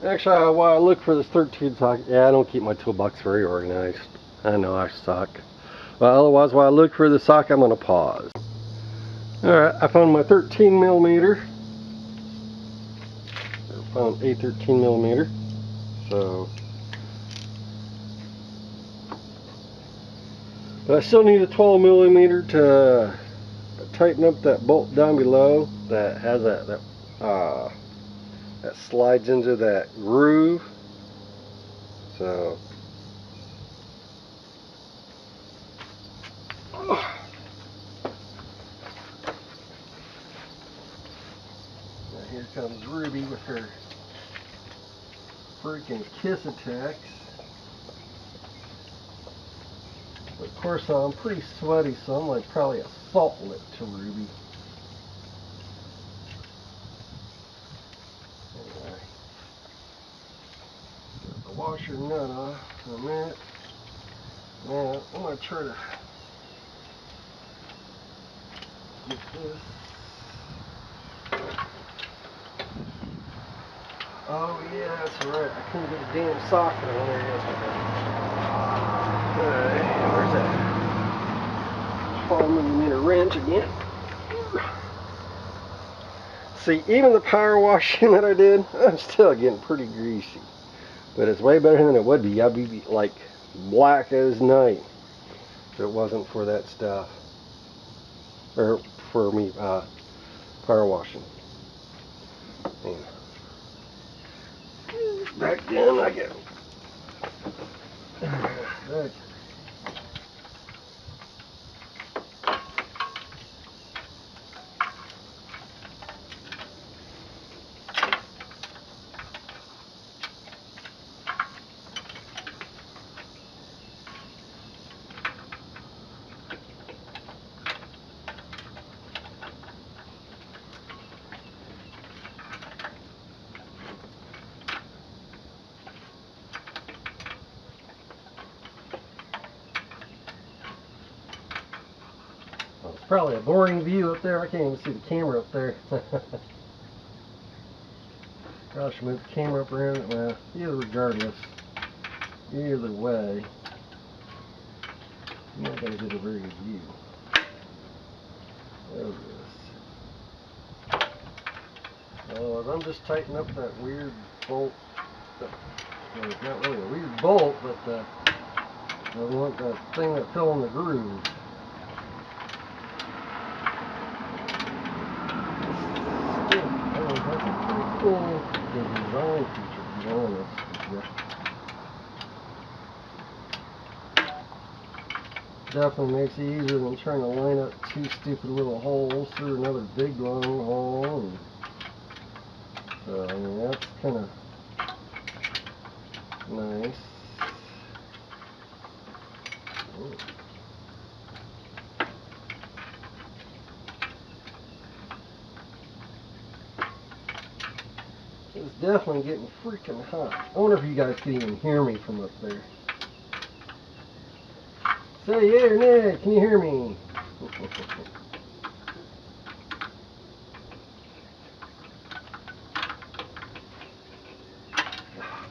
Actually, while I look for this 13 socket, yeah, I don't keep my toolbox very organized. I know I suck. Well, otherwise, while I look for the socket, I'm going to pause. Alright, I found my 13 millimeter. I found a 13 millimeter. So, but I still need a 12 millimeter to tighten up that bolt down below that has that slides into that groove. So now here comes Ruby with her freaking kiss attacks. Of course, I'm pretty sweaty, so I'm like probably a salt lick to Ruby. Anyway, got the washer nut off in a minute. Now I'm gonna try to get this. Oh yeah, that's right. I couldn't get a damn socket on there yesterday. Okay, where's that 12 millimeter wrench again? See, even the power washing that I did, I'm still getting pretty greasy. But it's way better than it would be. I'd be like black as night if it wasn't for that stuff. Or for me power washing. And back then I go. Back. Probably a boring view up there. I can't even see the camera up there. Gosh, move the camera up around. Well, regardless, either way, I'm not going to get a very good view. There it is. Well, I'm just tightening up that weird bolt. Well, it's not really a weird bolt, but I want that thing that fell in the groove. That's a pretty cool design feature, to be honest with you. Definitely makes it easier than trying to line up two stupid little holes through another big long hole. And so, I mean, that's kind of nice. Ooh. It's definitely getting freaking hot. I wonder if you guys can even hear me from up there. Say yeah or nay, can you hear me? Oh,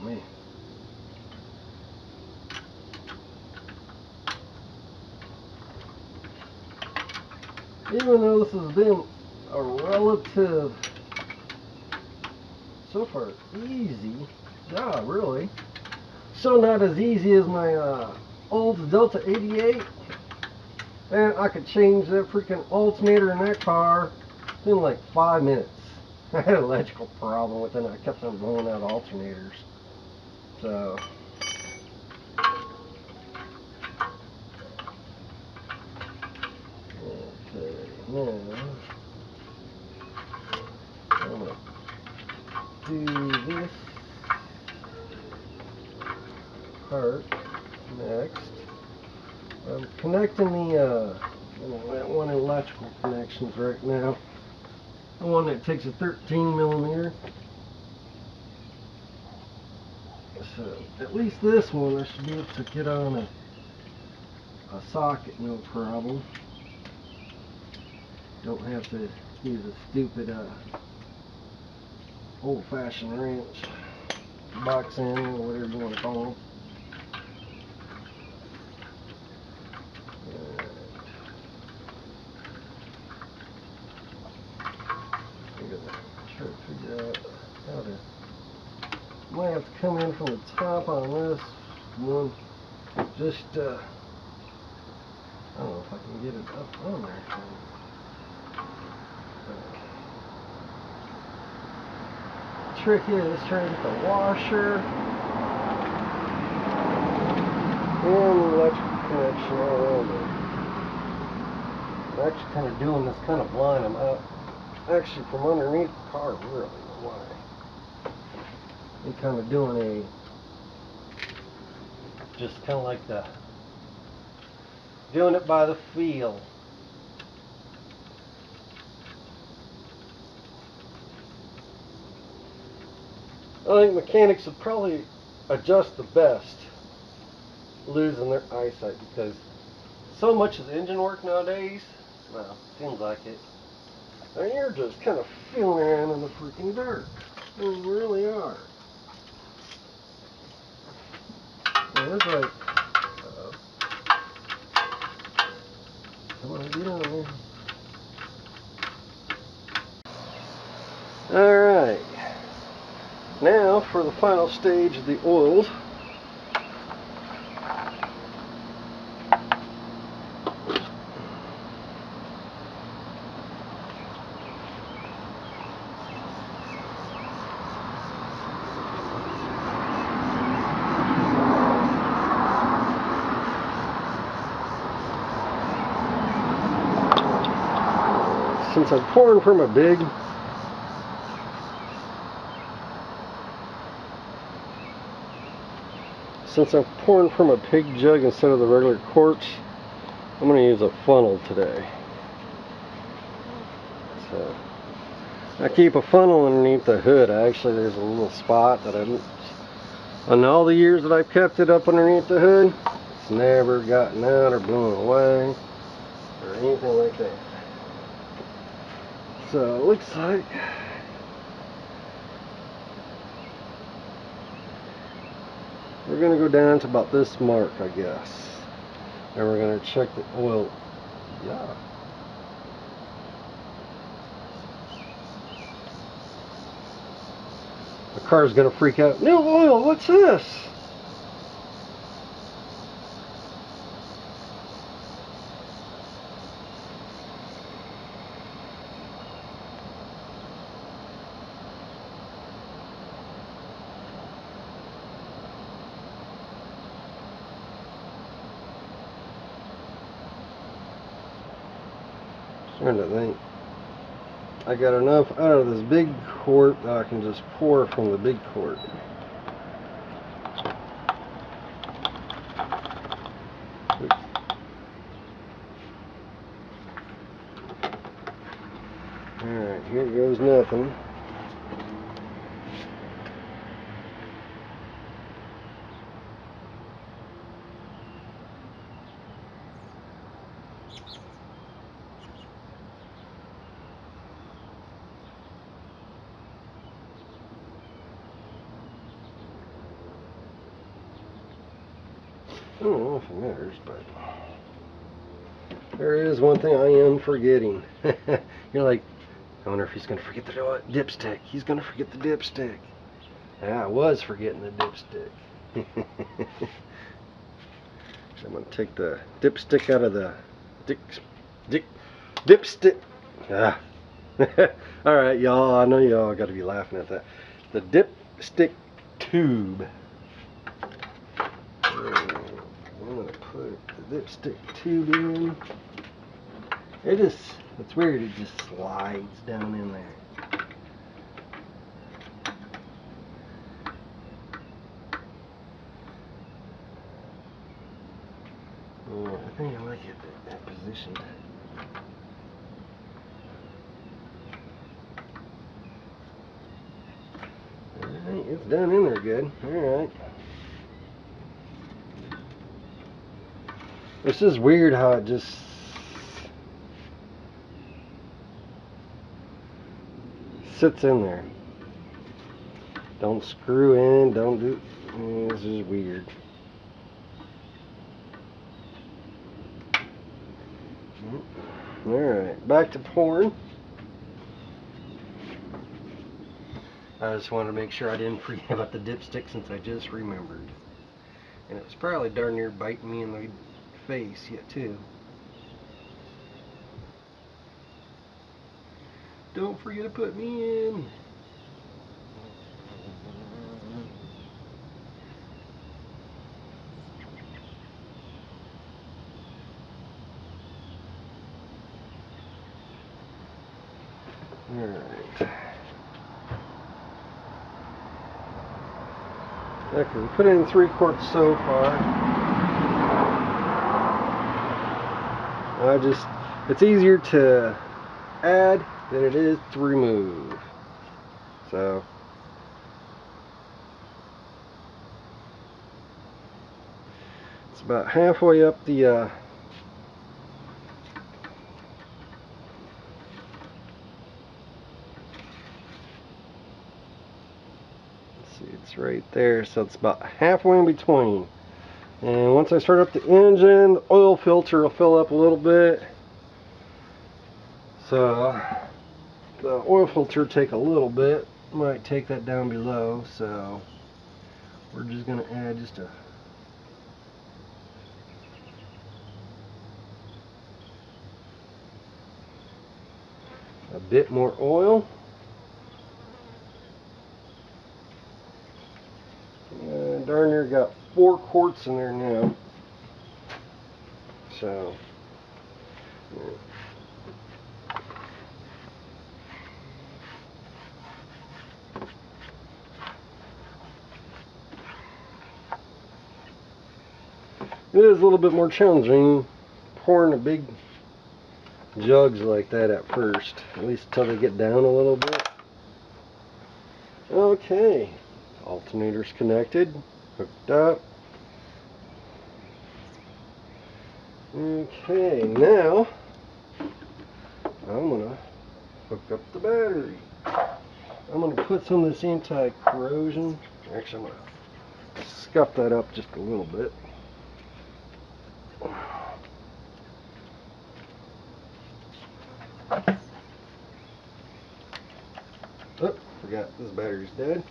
man. Even though this has been a relative, so far, easy job, really. So not as easy as my old Delta 88. And I could change that freaking alternator in that car in like 5 minutes. I had an electrical problem with it and I kept on blowing out alternators. So okay, now I'm gonna do this part next. I'm connecting the that one electrical connections right now. The one that takes a 13 millimeter. So at least this one I should be able to get on a socket, no problem. Don't have to use a stupid old-fashioned wrench, box end, or whatever you want to call them. I'm gonna try to figure out how to. Might have to come in from the top on this one. Just I don't know if I can get it up on there. The trick is trying to get the washer and the electrical connection all over. I'm actually kind of doing this kind of blind. I'm out actually from underneath the car, really. Why? I'm kind of doing just kind of like doing it by the feel. I think mechanics would probably adjust the best losing their eyesight, because so much of the engine work nowadays, well, seems like it, and you're just kind of feeling around in the freaking dark. You really are. And it's like, come on, get on there. Alright, now for the final stage of the oil. Since I'm pouring from a big jug instead of the regular quarts, I'm going to use a funnel today. So I keep a funnel underneath the hood. Actually, there's a little spot that in all the years that I've kept it up underneath the hood, it's never gotten out or blown away or anything like that. So it looks like we're going to go down to about this mark, I guess. And we're going to check the oil. Yeah. The car's going to freak out. New oil, what's this? Starting to think I got enough out of this big quart that I can just pour from the big quart. Alright, here goes nothing. I don't know if it matters, but there is one thing I am forgetting. You're like, I wonder if he's going to forget the dipstick. He's going to forget the dipstick. Yeah, I was forgetting the dipstick. So I'm going to take the dipstick out of the dipstick. Ah. Alright, y'all, I know y'all got to be laughing at that. The dipstick tube. I'm going to put the dipstick tube in. It's weird, it just slides down in there. Oh, I think I like it that position. Alright, it's done in there good. Alright. This is weird how it just sits in there. Don't screw in, don't do. This is weird. Alright, back to pouring. I just wanted to make sure I didn't forget about the dipstick since I just remembered. And it was probably darn near biting me in the face yet too. Don't forget to put me in. Alright. Okay, we put in 3 quarts so far. It's easier to add than it is to remove. So, it's about halfway up the let's see, it's right there, so it's about halfway in between. And once I start up the engine, the oil filter will fill up a little bit. So the oil filter will take a little bit. Might take that down below, so we're just going to add just a bit more oil. And darn near got 4 quarts in there now. So it is a little bit more challenging pouring the big jugs like that at first, at least until they get down a little bit. Okay, alternator's connected, hooked up. Okay, now I'm gonna hook up the battery. I'm going to put some of this anti-corrosion. Actually, I'm going to scuff that up just a little bit. Oh, forgot this battery's dead.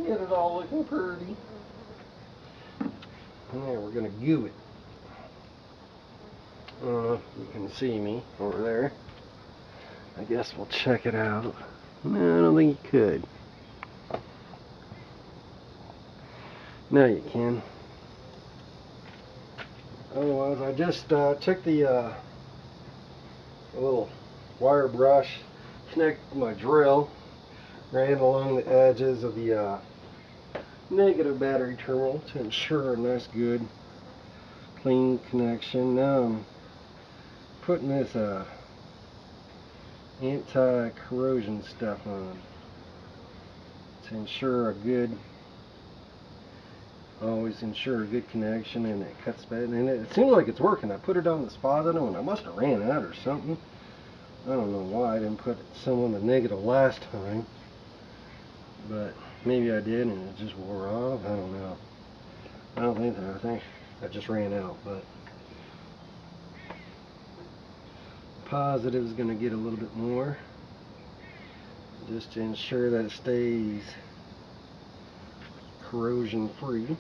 Get it all looking pretty. Now we're going to goo it. I don't know if you can see me over there. I guess we'll check it out. No, I don't think you could. Now you can. Otherwise, I just took the little wire brush, connected my drill, ran along the edges of the negative battery terminal to ensure a nice, good, clean connection. Now I'm putting this anti-corrosion stuff on to ensure a good, always ensure a good connection, and it cuts better. And it seems like it's working. I put it on the spot on it and I must have ran out or something. I don't know why I didn't put some on the negative last time, but maybe I did and it just wore off. I don't know. I don't think so. I think I just ran out, but positive is going to get a little bit more just to ensure that it stays corrosion free.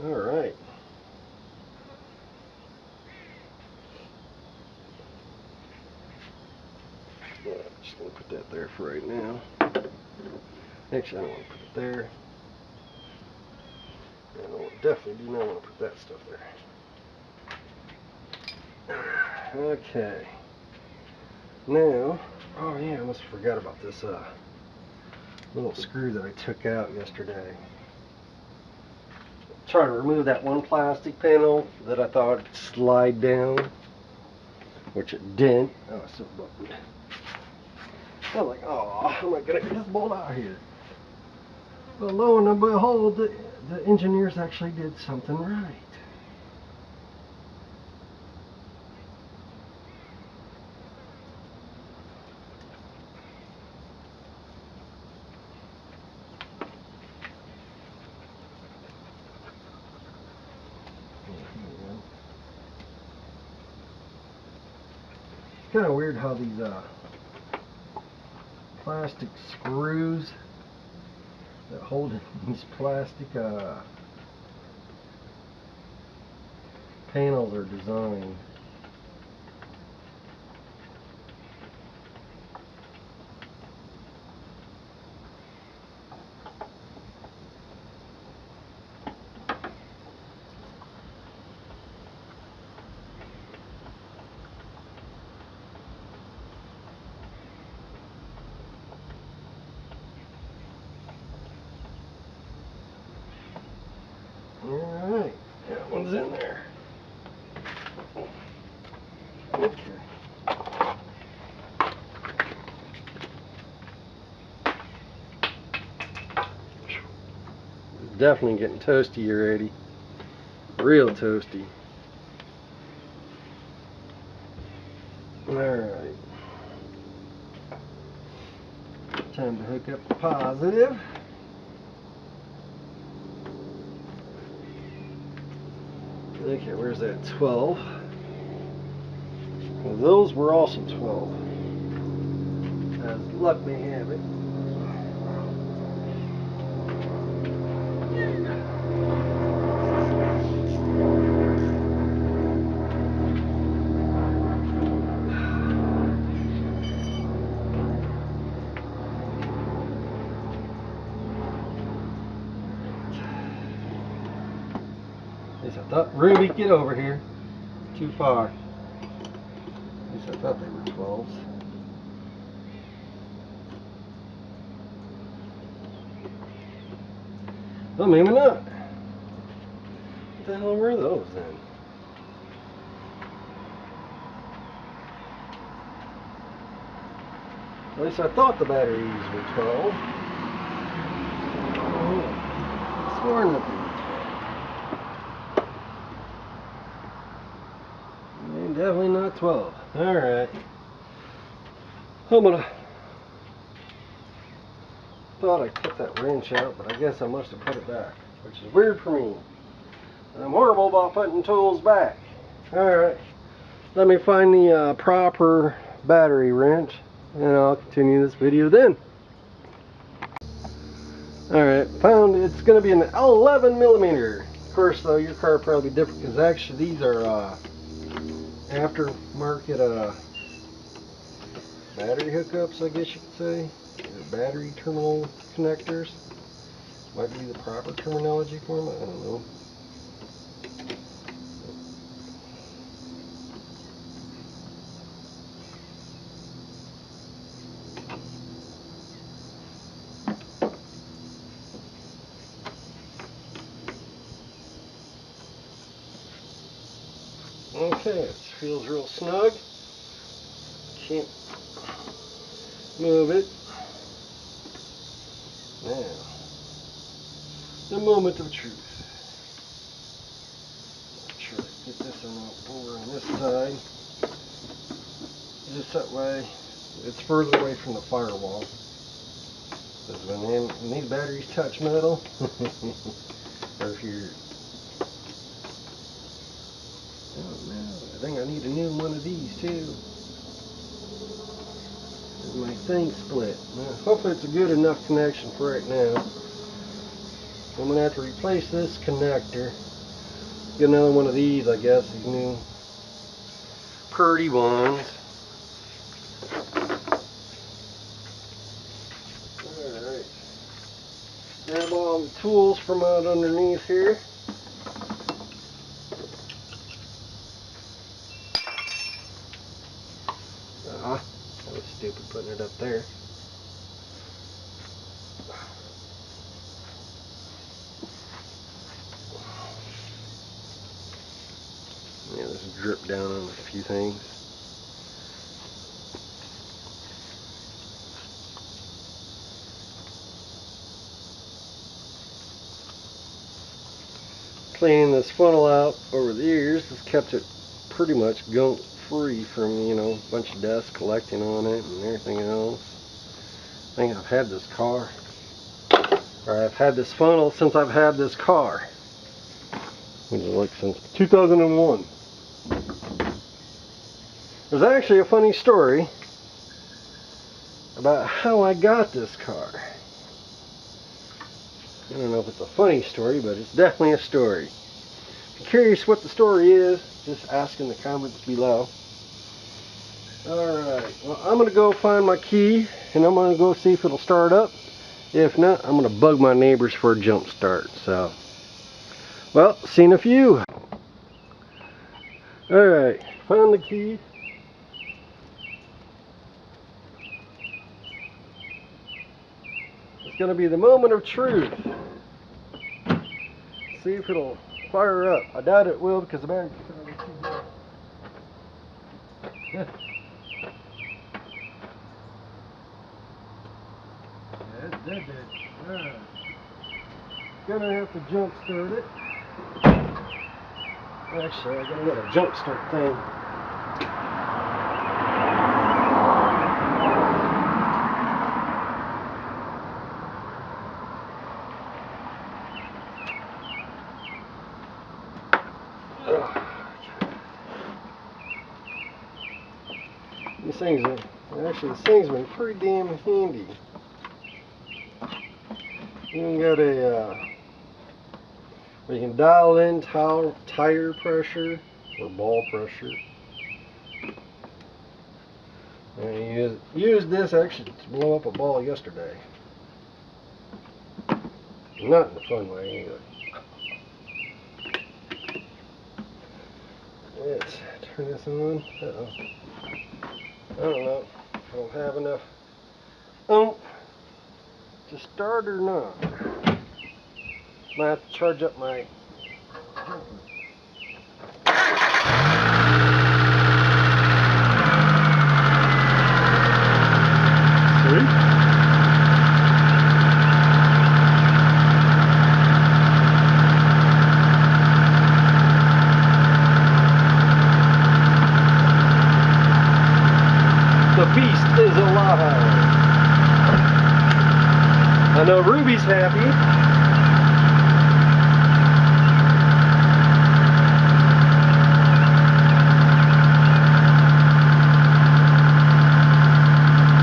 All right. Yeah, I'm just going to put that there for right now. Actually, I don't want to put it there. I definitely do not want to put that stuff there. Okay. Now, oh yeah, I almost forgot about this little screw that I took out yesterday. Trying to remove that one plastic panel that I thought would slide down, which it didn't. Oh, it's so bummed. I was like, oh, how am I gonna get this bolt out of here? But lo and behold, the engineers actually did something right. It's kind of weird how these plastic screws that hold these plastic panels are designed. Alright, that one's in there. Okay. Definitely getting toasty already. Real toasty. Alright. Time to hook up the positive. Okay, where's that 12? Well, those were also 12. As luck may have it. least I thought Ruby, get over here. Too far. At least I thought they were 12s. Well, maybe not. What the hell were those then? At least I thought the batteries were 12. Oh, I sworn that they're definitely not 12. Alright. Thought I put that wrench out, but I guess I must have put it back, which is weird for me. I'm horrible about putting tools back. Alright. Let me find the proper battery wrench, and I'll continue this video then. Alright, found it's going to be an 11 millimeter. Of course, though, your car will probably be different because actually these are aftermarket battery hookups, I guess you could say. Or battery terminal connectors. Might be the proper terminology for them, I don't know. Okay, it feels real snug. Can't move it. Now, the moment of truth. Try to get this one over on this side. Just that way, it's further away from the firewall. Because when these batteries touch metal, or if you're, oh no, I think I need a new one of these too. My thing split. Now, hopefully it's a good enough connection for right now. I'm going to have to replace this connector. Get another one of these, I guess, these new pretty ones. Alright. Grab all the tools from out underneath here. Ah, that was stupid putting it up there. Yeah, this drip down on a few things. Cleaning this funnel out over the years has kept it pretty much gunk free from, you know, a bunch of dust collecting on it and everything else. I think I've had this car, or I've had this funnel since I've had this car, which is like since 2001. There's actually a funny story about how I got this car. I don't know if it's a funny story, but it's definitely a story. If you're curious what the story is, just ask in the comments below. Alright, well, I'm going to go find my key, and I'm going to go see if it'll start up. If not, I'm going to bug my neighbors for a jump start. So, well, see you in a few. Alright, found the key. It's going to be the moment of truth. See if it'll fire up. I doubt it will because the battery's probably too good. That's dead. Alright. Gonna have to jump start it. Actually, I got another jump start thing. These things are, actually this thing's been pretty damn handy. You can got a, where you can dial in tire pressure or ball pressure. And you used this actually to blow up a ball yesterday. Not in a fun way either. turn this on. Uh-oh. I don't know. I don't have enough oomph to start or not. Might have to charge up my the beast is a lot higher. I know Ruby's happy.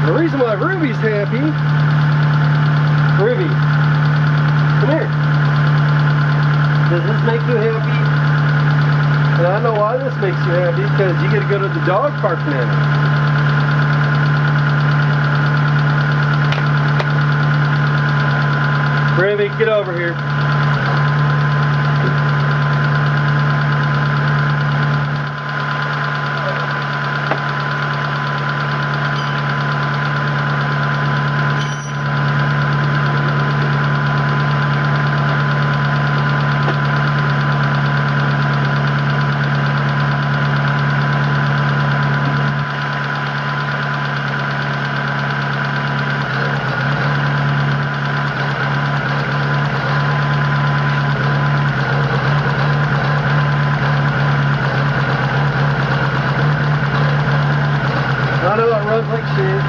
The reason why Ruby's happy, Ruby, come here. Does this make you happy? And I know why this makes you happy, because you get to go to the dog park now. Ruby, get over here. I know it runs like shit.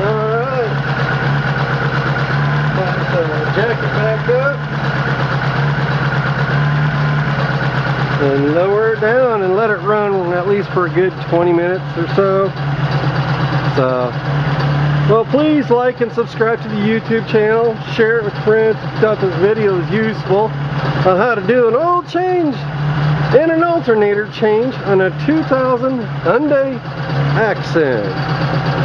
Alright. Jack it back up. And lower it down and let it run at least for a good 20 minutes or so. Well, please like and subscribe to the YouTube channel. Share it with friends if you thought this video was useful on how to do an oil change and an alternator change on a 2000 Hyundai Accent.